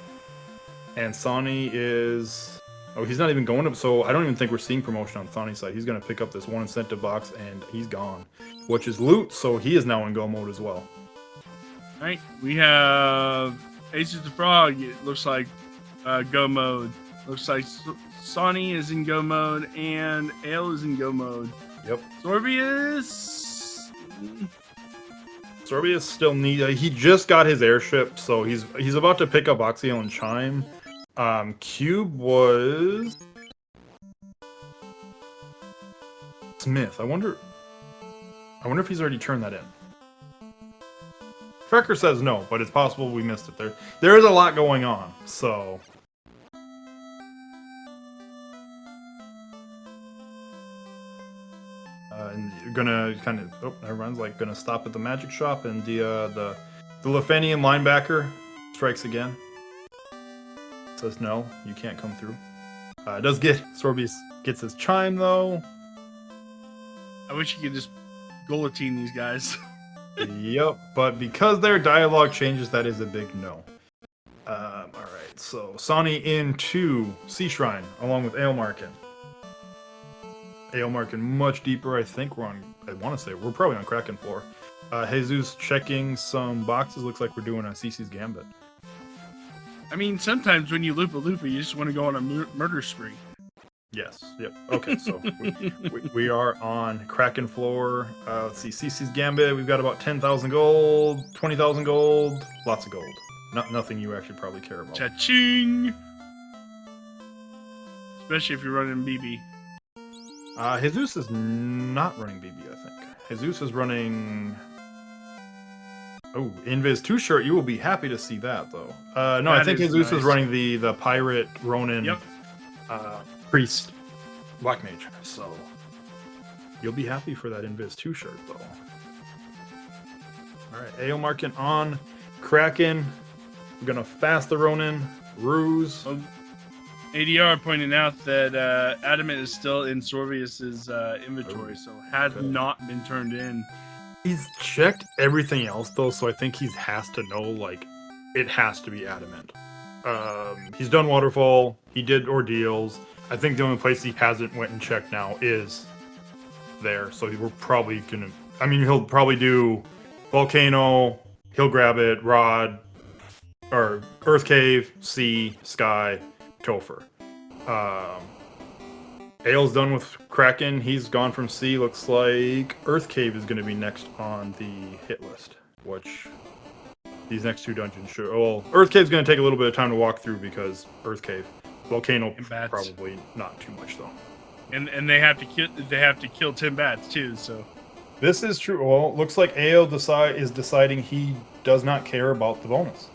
And Sani is... Oh, he's not even going up, so I don't even think we're seeing promotion on Sani's side. He's going to pick up this 1 incentive box, and he's gone. Which is loot, so he is now in go mode as well. Alright, we have Aces the Frog. It looks like go mode. Looks like Sani is in go mode, and Ale is in go mode. Yep. Sorbius still needs... he just got his airship, so he's about to pick up Oxyel and Chime. Cube was... Smith. I wonder if he's already turned that in. Trekker says no, but it's possible we missed it. There is a lot going on, so... and you're gonna kind of... Oh, everyone's like gonna stop at the magic shop, and the Lefenian linebacker strikes again. Says no, you can't come through. Does get... Sorbius gets his chime, though. I wish you could just guillotine these guys. Yep, but because their dialogue changes, that is a big no. Alright, so Sani into Sea Shrine, along with Aelmarkin. Aelmarkin much deeper, I think we're on... I want to say, we're probably on Kraken floor. Jesus checking some boxes, looks like we're doing a CC's Gambit. I mean, sometimes when you loop a looper, you just want to go on a murder spree. Yes, yep. Okay, so we are on Kraken floor. Let's see, CC's Gambit, we've got about 10,000 gold, 20,000 gold, lots of gold. Nothing you actually probably care about. Cha-ching! Especially if you're running BB. Jesus is not running BB, I think. Jesus is running... Oh, Invis 2 shirt, you will be happy to see that, though. No, I think Jesus is running the Pirate Ronin Priest Black Mage, so you'll be happy for that Invis 2 shirt, though. Alright, Aelmarkin on Kraken. We're gonna fast the Ronin. Ruse. Well, ADR pointing out that Adamant is still in Sorbius's inventory, so has not been turned in. He's checked everything else, though, so I think he has to know, like, it has to be Adamant. He's done Waterfall. He did Ordeals. I think the only place he hasn't went and checked now is there, so we're probably gonna... I mean, he'll probably do Volcano, he'll grab it, Rod, or Earth Cave, Sea, Sky, Topher. Ael's done with Kraken. He's gone from Sea. Looks like Earth Cave is going to be next on the hit list, which these next 2 dungeons should... Well, Earth Cave's going to take a little bit of time to walk through because Earth Cave. Volcano probably not too much though. And they have to kill 10 bats too, so... This is true. Well, looks like Ael is deciding he does not care about the bonus.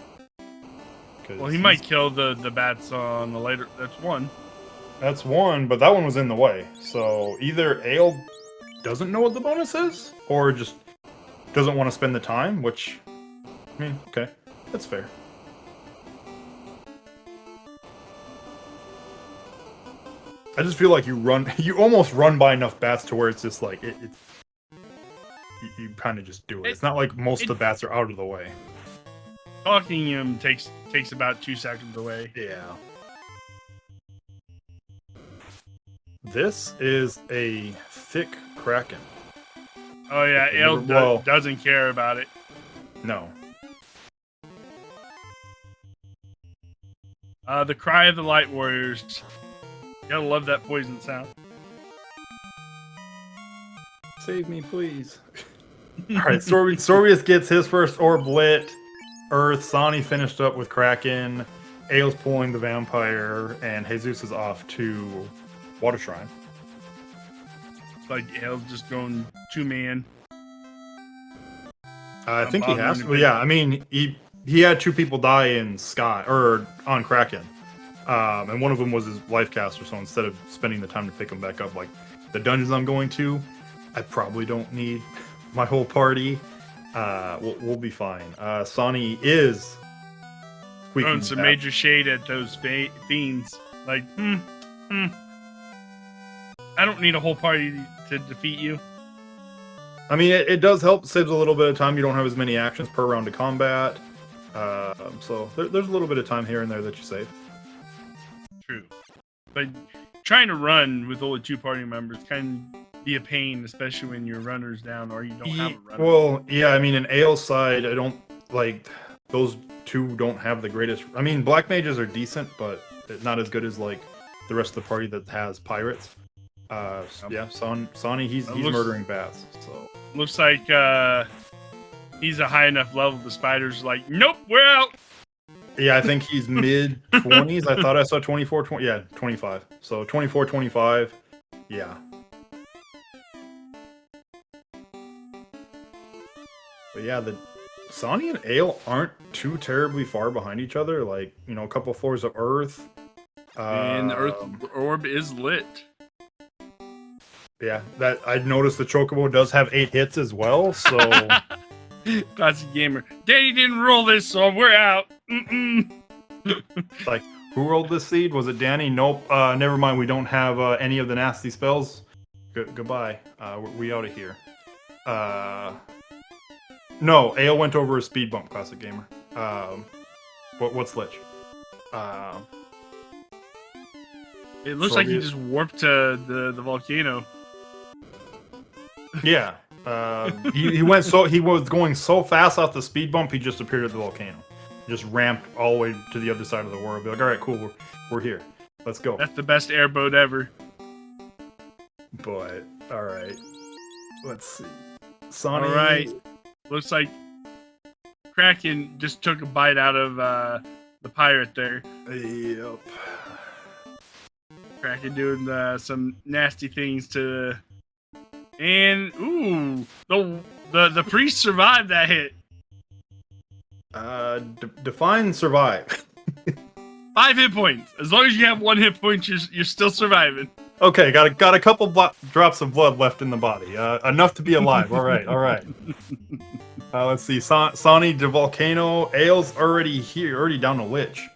Well, he might kill the bats on the later... That's one. That's one, but that one was in the way. So either Ael doesn't know what the bonus is, or just doesn't want to spend the time, which... I mean, okay. That's fair. I just feel like you almost run by enough bats to where it's just like, you kind of just do it. It's not like most of the bats are out of the way. Talking him takes about 2 seconds away. Yeah. This is a thick Kraken. Oh yeah, Ale doesn't care about it. No. The Cry of the Light Warriors. Gotta love that poison sound. Save me, please. Alright, Sorbius gets his first orb lit. Earth, Sani finished up with Kraken. Ael's pulling the vampire, and Jesus is off to Water Shrine. It's like Ael's just going 2-man. I think he has. bothering Well, yeah, I mean, he had 2 people die in Sky or on Kraken, and one of them was his life caster. So instead of spending the time to pick him back up, like the dungeons I'm going to, I probably don't need my whole party. We'll be fine. Sonny is throwing squeaking some bad. major shade at those fiends. Like, I don't need a whole party to defeat you. I mean, it does help. Saves a little bit of time. You don't have as many actions per round of combat. So there's a little bit of time here and there that you save. True. But trying to run with only 2 party members can be a pain, especially when your runner's down or you don't have a runner. Well, yeah, I mean, in Ale's side, I don't like those 2 don't have the greatest. I mean, black mages are decent, but not as good as like the rest of the party that has pirates. Yeah, Sonny, he's murdering bats. So looks like he's a high enough level. The spider's like, nope, we're out. yeah, I think he's mid 20s. I thought I saw 24, 20, yeah, 25. So 24, 25. Yeah. But yeah, the Sonny and Ale aren't too terribly far behind each other. Like, you know, a couple floors of Earth. And the Earth orb is lit. Yeah, that I noticed the Chocobo does have 8 hits as well. So classic gamer. Danny didn't roll this, so we're out. like, who rolled this seed? Was it Danny? Nope. Never mind. We don't have any of the nasty spells. Goodbye. We out of here. No, Ale went over a speed bump. Classic gamer. What's Lich? It looks like he just warped to the volcano. Yeah. He was going so fast off the speed bump, he just appeared at the volcano. Just ramped all the way to the other side of the world. Be like, all right, cool, we're here. Let's go. That's the best airboat ever. But all right, let's see. Sonny. All right, looks like Kraken just took a bite out of the pirate there. Yep. Kraken doing some nasty things to, and ooh, the priest survived that hit. Define survive. 5 hit points. As long as you have 1 hit point, you're still surviving. Okay, got a couple drops of blood left in the body. Enough to be alive. All right, all right. Let's see. Sonny de Volcano. Ale's already here, already down to Lich.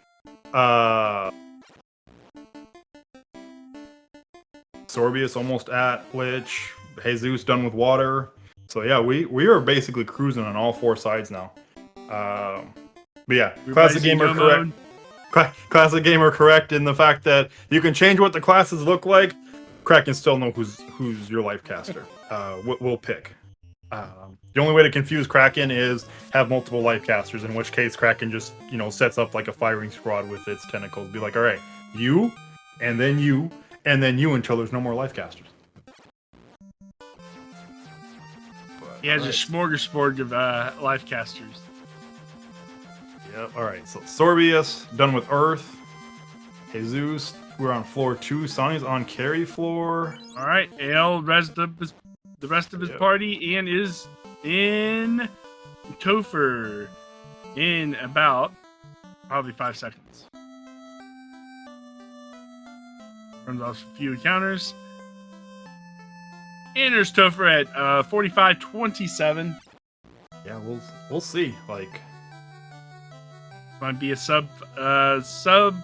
Sorbius almost at Lich. Jesus done with water. So yeah, we are basically cruising on all 4 sides now. But yeah, classic gamer correct. Classic gamer correct in the fact that you can change what the classes look like. Kraken still know who's your life caster. We'll pick. The only way to confuse Kraken is have multiple life casters, in which case Kraken just, you know, sets up like a firing squad with its tentacles. Be like, all right, you, and then you, and then you until there's no more life casters. He has a smorgasbord of life casters. Yep. All right. So Sorbius done with Earth. Jesus, we're on floor 2. Sonny's on carry floor. All right. Ale rest of the rest of his party and is in Topher in about probably 5 seconds. Runs off a few encounters. And there's Topher at 45-27. Yeah, we'll see. Like, might be a sub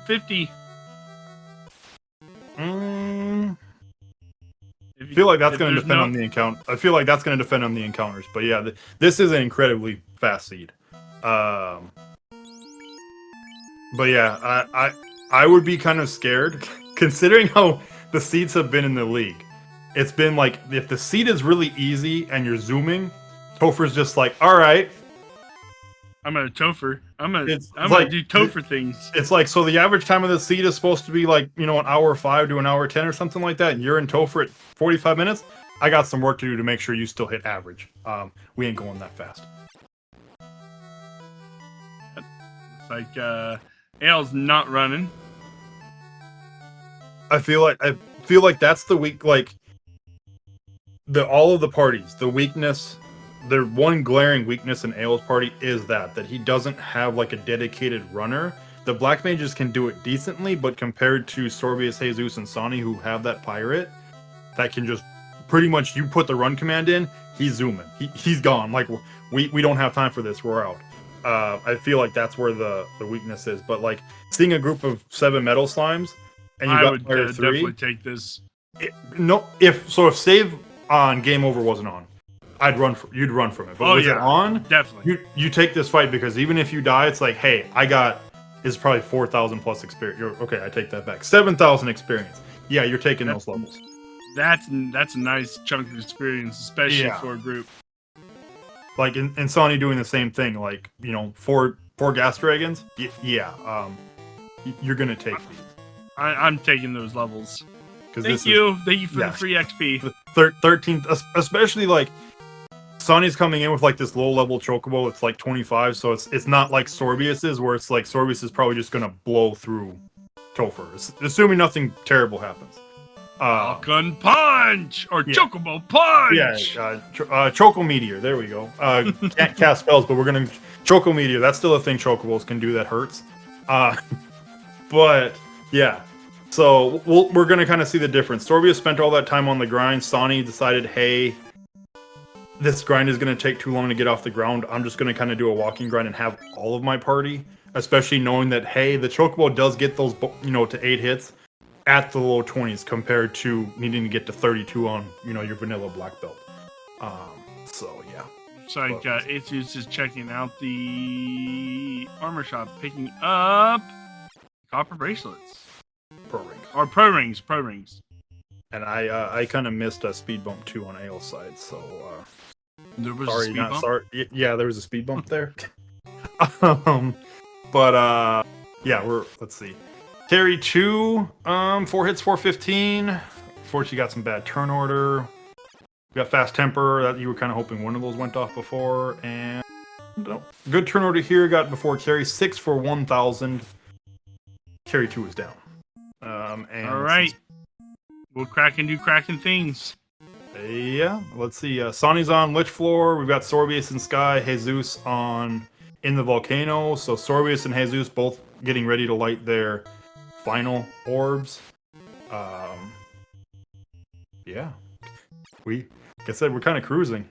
50. I feel like that's going to depend on the encounter. I feel like that's going to depend on the encounters. But yeah, this is an incredibly fast seed. But yeah, I would be kind of scared considering how the seeds have been in the league. It's been like, if the seed is really easy and you're zooming, Topher's just like, all right, I'm gonna Topher. I'm gonna like, do Topher things. It's like, so the average time of the seed is supposed to be like, you know, an hour 5 to an hour 10 or something like that, and you're in Topher at 45 minutes. I got some work to do to make sure you still hit average. We ain't going that fast. It's like Ale's not running. I feel like that's the weak, like all of the parties, the weakness the one glaring weakness in Ael's party is that he doesn't have like a dedicated runner. The Black Mages can do it decently, but compared to Sorbius, Jesus, and Sonny, who have that pirate, that can just pretty much, you put the run command in, he's zooming. He's gone. Like, we don't have time for this. We're out. I feel like that's where the weakness is. But like seeing a group of 7 metal slimes, and you I got would player 3, definitely take this. If save on game over wasn't on, you'd run from it. But with it on, definitely. You take this fight, because even if you die, it's like, hey, I got is probably 4,000 plus experience. Okay, I take that back. 7,000 experience. Yeah, you're taking those levels. That's a nice chunk of experience, especially for a group. Like and Sonny doing the same thing. Like, you know, four gas dragons. You're gonna take these. I'm taking those levels. Thank you for the free XP. The 13th, especially like Sonny's coming in with like this low level chocobo. It's like 25, so it's not like Sorbius is, where it's like Sorbius is probably just gonna blow through Topher, assuming nothing terrible happens. Falcon Punch or Chocobo Punch. Yeah, Choco Meteor. There we go. Can't cast spells, but we're gonna Choco Meteor. That's still a thing Chocobos can do that hurts. But yeah. So we're gonna kind of see the difference. Sorbius spent all that time on the grind. Sonny decided, hey, this grind is gonna take too long to get off the ground. I'm just gonna kind of do a walking grind and have all of my party, especially knowing that, hey, the Chocobo does get those, to 8 hits at the low 20s compared to needing to get to 32 on, your vanilla black belt. So yeah. Looks like Atheus is checking out the armor shop, picking up copper bracelets. Pro rings. Or pro rings. And I kind of missed a speed bump too on Ael's side, so there was a speed bump? Sorry. Yeah, there was a speed bump there. But let's see. Carry 2, 4 hits, 415. Unfortunately, got some bad turn order. We got fast temper. That you were kind of hoping one of those went off before, and good turn order here. Got before carry 6 for 1,000. Carry 2 is down. And all right, we'll do cracking things. Yeah, let's see. Sonny's on Lich Floor. We've got Sorbius and Sky, Jesus on in the volcano. So Sorbius and Jesus both getting ready to light their final orbs. Yeah, like I said, we're kind of cruising.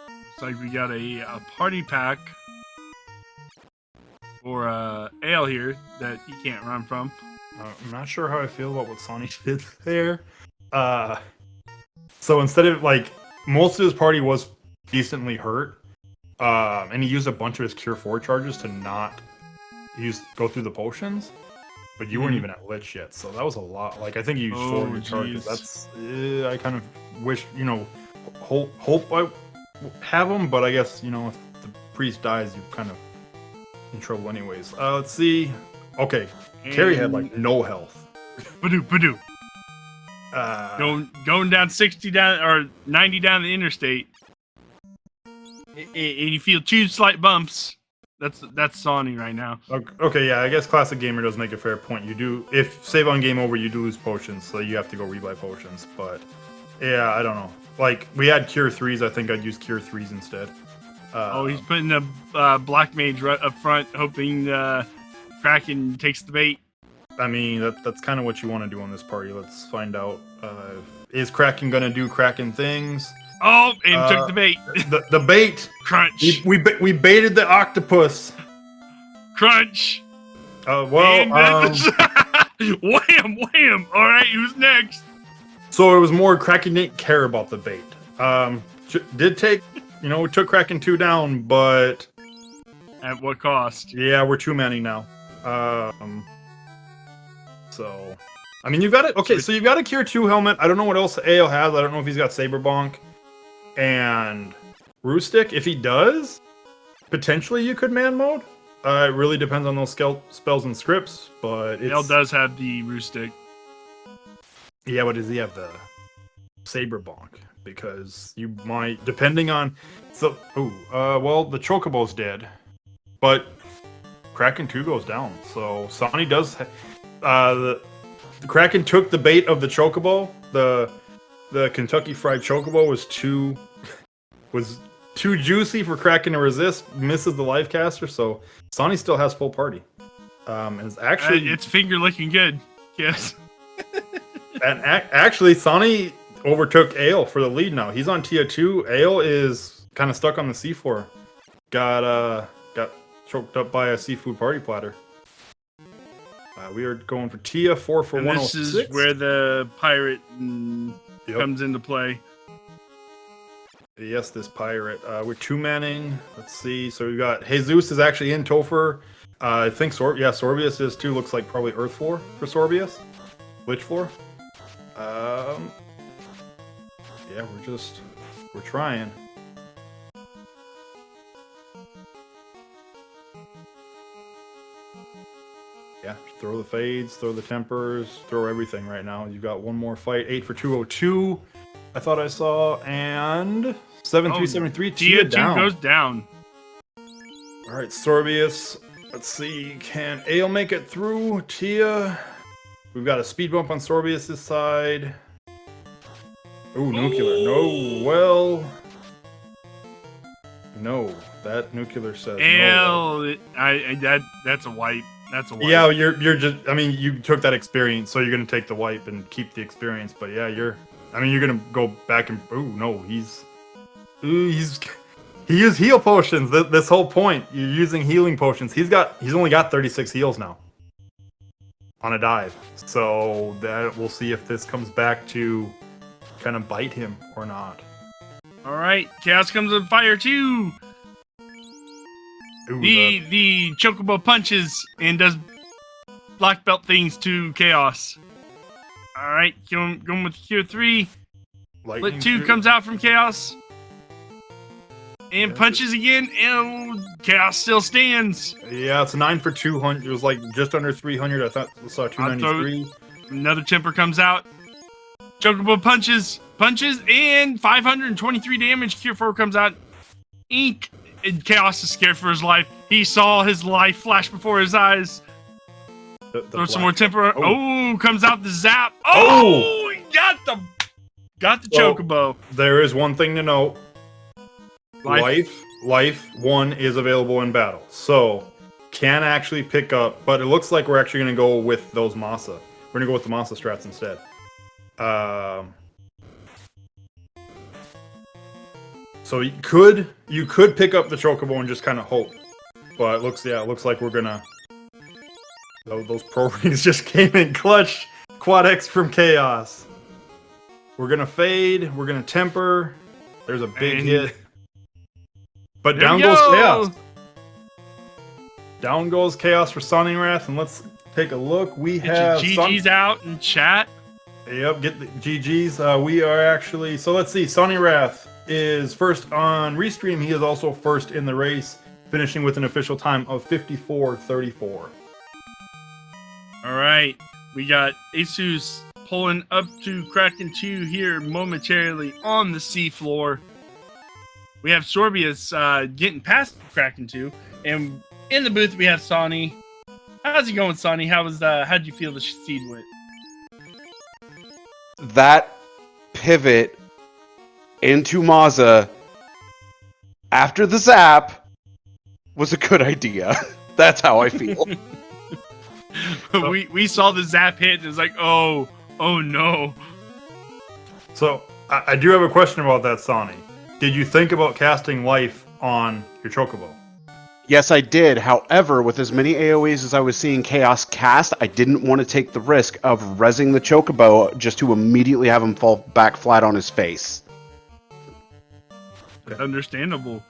Looks like we got a party pack for Ale here that he can't run from. I'm not sure how I feel about what Sonny did there. So instead of most of his party was decently hurt, and he used a bunch of his Cure 4 charges to not go through the potions. But you weren't even at Lich yet, so that was a lot. I think you used 4 of your charges. That's I kind of wish hope I have him, but I guess if the priest dies, you kind of in trouble anyways. Let's see. Okay, Carrie had no health. Badoo. Going down 60 down or 90 down the interstate, and you feel 2 slight bumps. That's Sonny right now. Okay, yeah, I guess Classic Gamer does make a fair point. You do, if save on game over, you do lose potions, so you have to go rebuy potions. But yeah, I don't know. We had Cure 3s. I think I'd use Cure 3s instead. He's putting the Black Mage right up front, hoping Kraken takes the bait. I mean, that's kind of what you want to do on this party. Let's find out. Is Kraken going to do Kraken things? Oh, and took the bait. The bait. Crunch. We baited the octopus. Crunch. Wham, wham. All right, who's next? So it was more Kraken didn't care about the bait. Did take, we took Kraken 2 down, but at what cost? Yeah, we're 2-manning now. So, I mean, you've got it. Okay, so you've got a Cure 2 helmet. I don't know what else Ale has. I don't know if he's got Saber Bonk and Roostick. If he does, potentially you could man mode. It really depends on those spells and scripts, but Ale does have the Roostick. Yeah, but does he have the Saber Bonk? Because you might, depending on... well, the Chocobo's dead, but Kraken 2 goes down. So Sonny does... the Kraken took the bait of the Chocobo, the the Kentucky Fried Chocobo was too juicy for Kraken to resist. Misses the life caster, so Sonny still has full party. And it's actually it's finger looking good. Yes. and actually Sonny overtook Ale for the lead now. He's on Tier 2. Ale is kind of stuck on the C4. Got choked up by a seafood party platter. We are going for Tia 4 for and 106. this is where the pirate comes into play. Yes, this pirate. We're two-manning. Let's see. So we've got Jesus is actually in Topher. I think Sorbius is too. Looks like probably Earth floor for Sorbius. Lich floor. Yeah, we're trying. Yeah, throw the fades, throw the tempers, throw everything right now. You've got one more fight. 8 for 202. I thought I saw, and 7373. Tia down. Goes down. All right, Sorbius. Let's see. Can Ale make it through? Tia. We've got a speed bump on Sorbius' side. Ooh, nuclear. No, well. No, that nuclear says Ale. No. That's a wipe. That's a wipe. Yeah, you're just. I mean, you took that experience, so you're gonna take the wipe and keep the experience. But yeah, you're gonna go back and. Ooh, no, he used heal potions. This whole point, you're using healing potions. He's only got 36 heals now. On a dive, so that we'll see if this comes back to kind of bite him or not. All right, Chaos comes on fire too. Ooh, the Chocobo punches and does black belt things to Chaos. All right, going with Tier 3. Lit 2 comes out from Chaos and punches again, and Chaos still stands. Yeah, it's 9 for 200. It was like just under 300. I thought I saw 293. Another temper comes out. Chocobo punches, and 523 damage. Cure 4 comes out. Ink. And Chaos is scared for his life. He saw his life flash before his eyes. Throw some more temper. Oh, comes out the zap. Oh, he got the Chocobo. There is one thing to note. Life 1 is available in battle. So, can actually pick up, but it looks like we're actually going to go with those Masa. We're going to go with the Masa strats instead. So you could pick up the Chocobo and just kind of hope. But it looks like we're going to... Those pro rings just came in clutch. Quad X from Chaos. We're going to fade. We're going to temper. There's a big hit. But down goes Chaos. Down goes Chaos for Sonny Wrath, and let's take a look. We have GG's out in chat. Yep, get the GG's. We are actually let's see. Sonny Wrath is first on Restream. He is also first in the race, finishing with an official time of 54:34. All right, we got Asus pulling up to Kraken 2 here momentarily on the seafloor. We have Sorbius getting past Kraken 2, and in the booth we have Sonny. How's it going, Sonny? How'd you feel the seed went? That pivot into Maza after the zap was a good idea. That's how I feel. we saw the zap hit and it's like, oh no. So I do have a question about that, Sonny. Did you think about casting life on your Chocobo? Yes, I did. However, with as many AoEs as I was seeing Chaos cast, I didn't want to take the risk of rezzing the Chocobo just to immediately have him fall back flat on his face. That's understandable.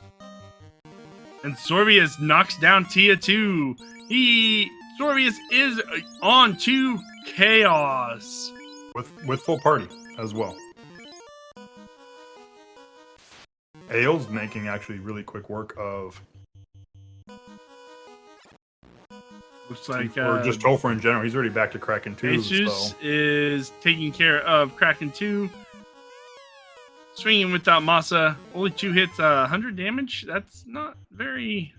And Sorbius knocks down Tia 2. Sorbius is on to Chaos. With full party as well. Ale's making actually really quick work of... Looks like... or just Topher in general. He's already back to Kraken 2. Asus is taking care of Kraken 2. Swinging without Masa. Only 2 hits, 100 damage. That's not very...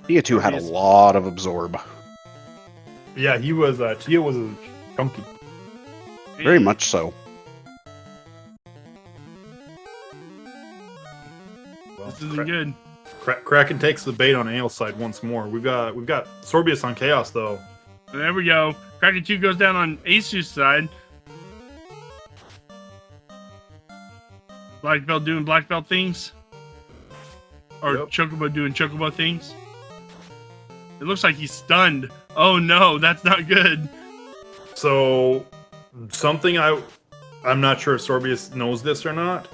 Tia 2 had a lot of absorb. Yeah, he was... Tia was Chunky. Very much so. Well, This isn't good. Kraken takes the bait on Ale side once more. We've got Sorbius on Chaos though. There we go. Kraken 2 goes down on Asus side. Black Belt doing Black Belt things. Or Yep. Chocobo doing Chocobo things. It looks like he's stunned. Oh no, that's not good. So something I'm not sure if Sorbius knows this or not.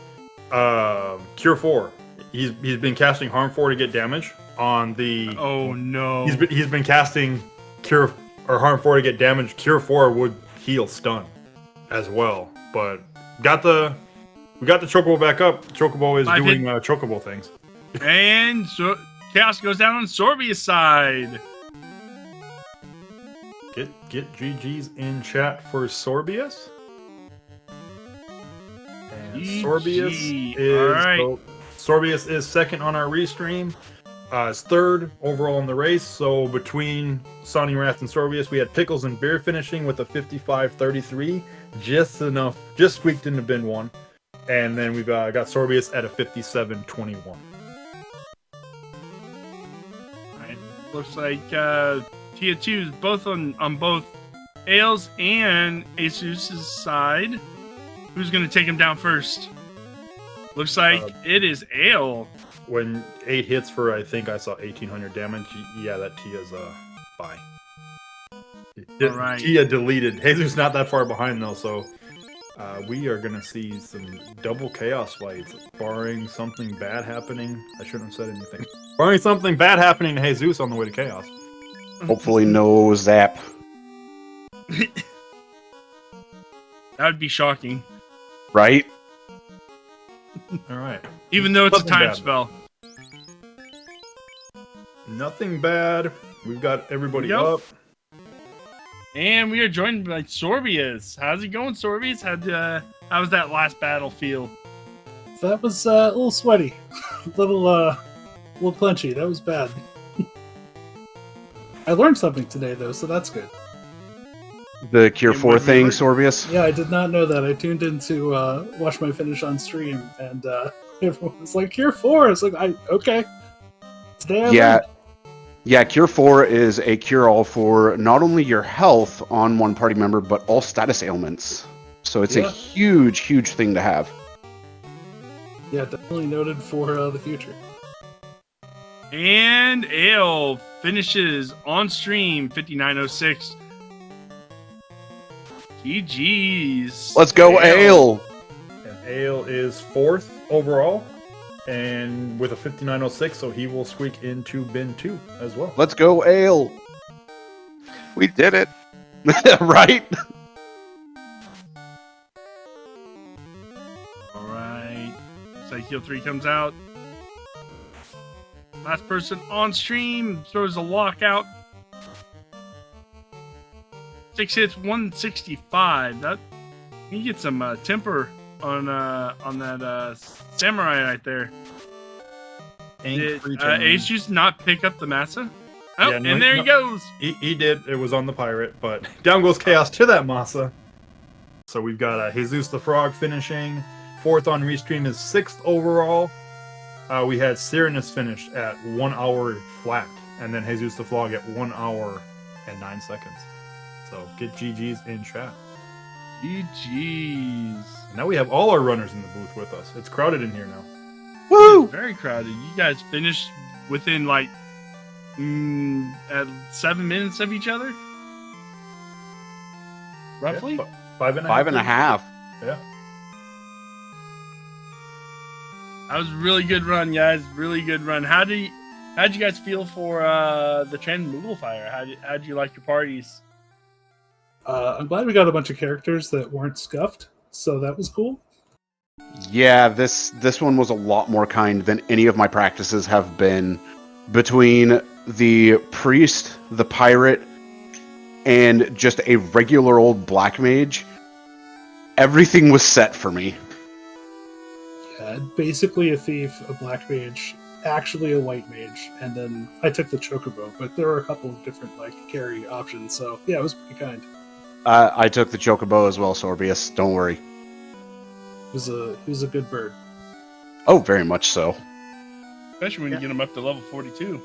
Cure 4. He's been casting Harm 4 to get damage on the. Oh no. He's been casting Cure or Harm 4 to get damage. Cure 4 would heal stun as well, but we got the Chocobo back up. Chocobo is doing Chocobo things. And so Chaos goes down on Sorbius side. Get GG's in chat for Sorbius. And GG. Sorbius is All right. so Sorbius is second on our restream. Is third overall in the race. So between Sonny Wrath and Sorbius, we had Pickles and Beer finishing with a 55-33, just squeaked into bin 1. And then we've got Sorbius at a 57-21. Alright. Looks like Tia 2 is both on both Ales and Asus' side. Who's gonna take him down first? Looks like it is Ale. When 8 hits for, I think I saw 1800 damage. Yeah, that Tia's bye. All right. Tia deleted. Jesus not that far behind though, so we are gonna see some double chaos fights, barring something bad happening. I shouldn't have said anything. Barring something bad happening to Jesus on the way to chaos. Hopefully no zap. That would be shocking. Right? All right. Even though it's a Nothing time bad. spell. Nothing bad. We've got everybody Yep. up. And we are joined by Sorbius. How's it going, Sorbius? How was that last battle feel? That was a little sweaty, a little punchy. That was bad. I learned something today, though, so that's good. The Cure And 4 what we thing, learned- Sorbius? Yeah, I did not know that. I tuned in to watch my finish on stream, and everyone was like, "Cure 4." It's like, okay. Today I Yeah. learned. Yeah, Cure 4 is a cure-all for not only your health on one party member, but all status ailments. So it's a Yeah. huge, huge thing to have. Yeah, definitely noted for the future. And Ale finishes on stream 5906. GG's. Let's go, Ale! And Ale is fourth overall, and with a 5906, so he will squeak into bin 2 as well. Let's go, Ale! We did it. Right? Alright. Looks like Heal 3 comes out. Last person on stream throws a lockout. 6 hits, 165. That you get some temper on that samurai right there. Did Asus not pick up the massa? Oh, Yeah, no, and there he goes. He did. It was on the pirate, but down goes chaos to that massa. So we've got Jesus the Frog finishing fourth on restream, is sixth overall. We had Cyrinus finished at 1 hour flat, and then Jesus the Frog at 1 hour and 9 seconds. So get GG's in chat. GG's. Now we have all our runners in the booth with us. It's crowded in here now. Woo! Very crowded. You guys finished within like at 7 minutes of each other, roughly. Yeah, 5.5. 5.5. Yeah. That was a really good run, guys. Really good run. How'd you guys feel for the Transmuglifier? How'd you like your parties? I'm glad we got a bunch of characters that weren't scuffed, so that was cool. Yeah, this one was a lot more kind than any of my practices have been. Between the priest, the pirate, and just a regular old black mage, everything was set for me. Yeah, basically a thief, a black mage, actually a white mage, and then I took the chocobo, but there were a couple of different carry options, so yeah, it was pretty kind. I took the chocobo as well, Sorbius. Don't worry. He was a good bird. Oh, very much so. Especially when you get them up to level 42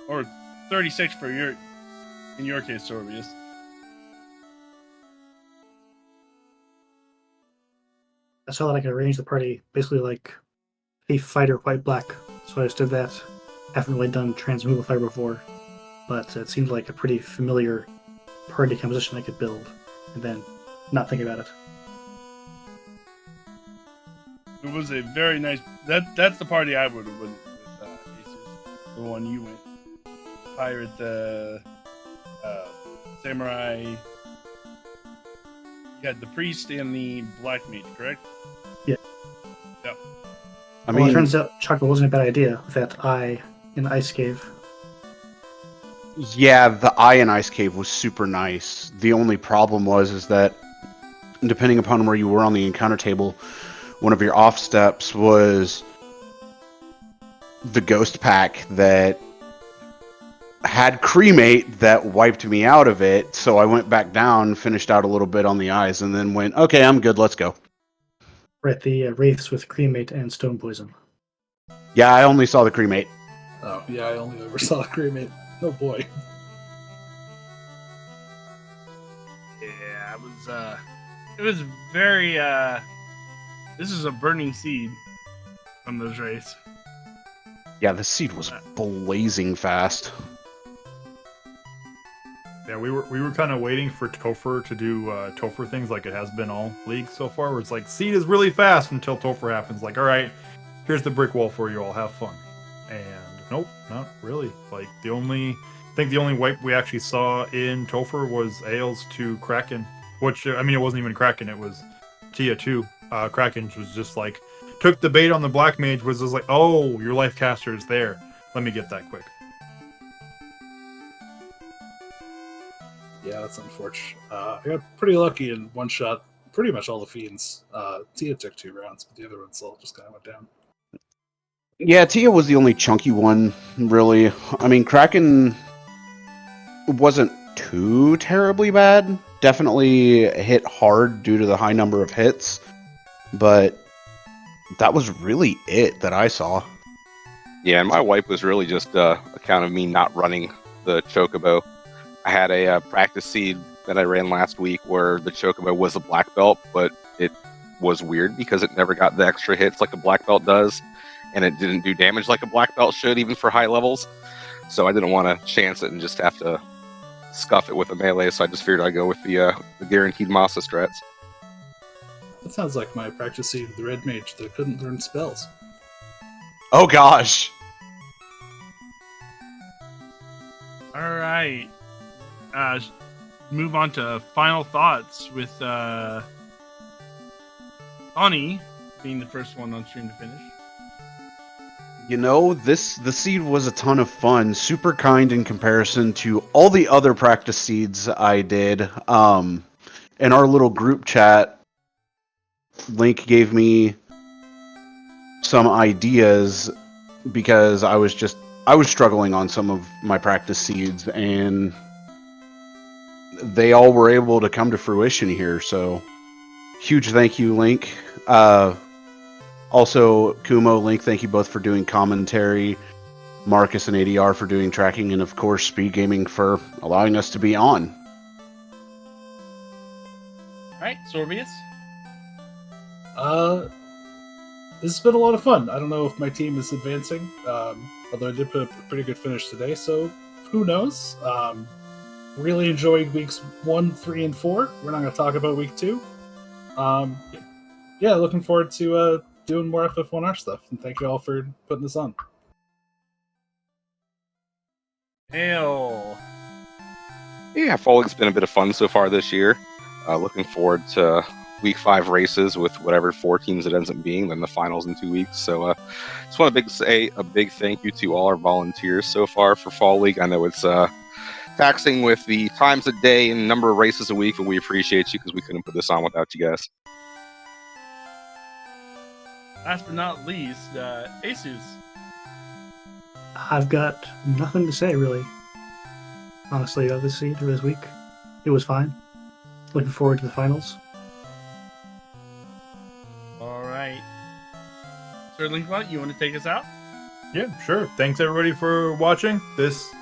or 36 for in your case, Sorbius. I saw that I could arrange the party basically like a fighter white black. So I just did that. Haven't really done Transmogify before, but it seemed like a pretty familiar party composition I could build, and then not think about it. It was a very nice. That's the party I would have went with Asus. The one you went. Pirate, samurai. You had the priest and the black mage, correct? Yeah. Yep. I Well, mean, it turns out chocolate wasn't a bad idea with that eye in the ice cave. yeah, the eye in Ice Cave was super nice. The only problem is that depending upon where you were on the encounter table, one of your off steps was the ghost pack that had cremate that wiped me out of it. So I went back down, finished out a little bit on the eyes, and then went, okay, I'm good. Let's go. Right, the wraiths with cremate and stone poison. Yeah, I only saw the cremate. Oh, yeah, I only ever saw a cremate. Oh boy. Yeah, it was very. This is a burning seed from those rays. Yeah, the seed was blazing fast. Yeah, we were kind of waiting for Topher to do Topher things like it has been all league so far, where it's like seed is really fast until Topher happens. Like, all right, here's the brick wall for you all, have fun. And nope, not really. Like I think the only wipe we actually saw in Topher was Ails to Kraken, which I mean it wasn't even Kraken, it was Tia 2. Kraken was just like took the bait on the black mage, was just like, oh, your life caster is there. Let me get that quick. Yeah, that's unfortunate. I got pretty lucky in one shot. Pretty much all the fiends. Tia took 2 rounds, but the other ones all just kind of went down. Yeah, Tia was the only chunky one, really. I mean, Kraken wasn't too terribly bad. Definitely hit hard due to the high number of hits, but that was really it that I saw. Yeah, and my wipe was really just account of me not running the chocobo. I had a practice seed that I ran last week where the chocobo was a black belt, but it was weird because it never got the extra hits like a black belt does, and it didn't do damage like a black belt should, even for high levels. So I didn't want to chance it and just have to scuff it with a melee, so I just figured I'd go with the guaranteed Masa strats. That sounds like my practice seed with the red mage that couldn't learn spells. Oh gosh. All right. Move on to final thoughts with Bonnie being the first one on stream to finish. You know, the seed was a ton of fun, super kind in comparison to all the other practice seeds I did. In our little group chat, Link gave me some ideas because I was struggling on some of my practice seeds, and they all were able to come to fruition here. So, huge thank you, Link. Also, Kumo, Link, thank you both for doing commentary, Marcus and ADR for doing tracking, and of course, Speed Gaming for allowing us to be on. All right, Sorbius. This has been a lot of fun. I don't know if my team is advancing, although I did put a pretty good finish today, so who knows? Really enjoyed weeks 1, 3, and 4. We're not going to talk about week 2. Yeah, looking forward to doing more FF1R stuff, and thank you all for putting this on. Hail. Yeah, Fall League's been a bit of fun so far this year. Looking forward to week 5 races with whatever 4 teams it ends up being, then the finals in 2 weeks. So just want to say a big thank you to all our volunteers so far for Fall League. I know it's taxing with the times a day and number of races a week, but we appreciate you because we couldn't put this on without you guys. Last but not least, Asus. I've got nothing to say, really. Honestly, about this week. It was fine. looking forward to the finals. All right. Sir Linkbot, you want to take us out? Yeah, sure. Thanks everybody for watching this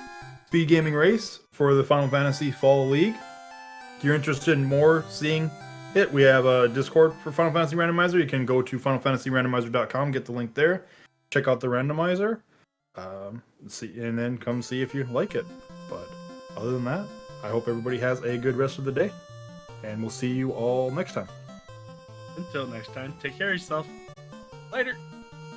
speed gaming race for the Final Fantasy Fall League. If you're interested in more seeing it, we have a Discord for Final Fantasy Randomizer. You can go to FinalFantasyRandomizer.com, get the link there, check out the randomizer, see, and then come see if you like it. But other than that, I hope everybody has a good rest of the day, and we'll see you all next time. Until next time, take care of yourself. Later.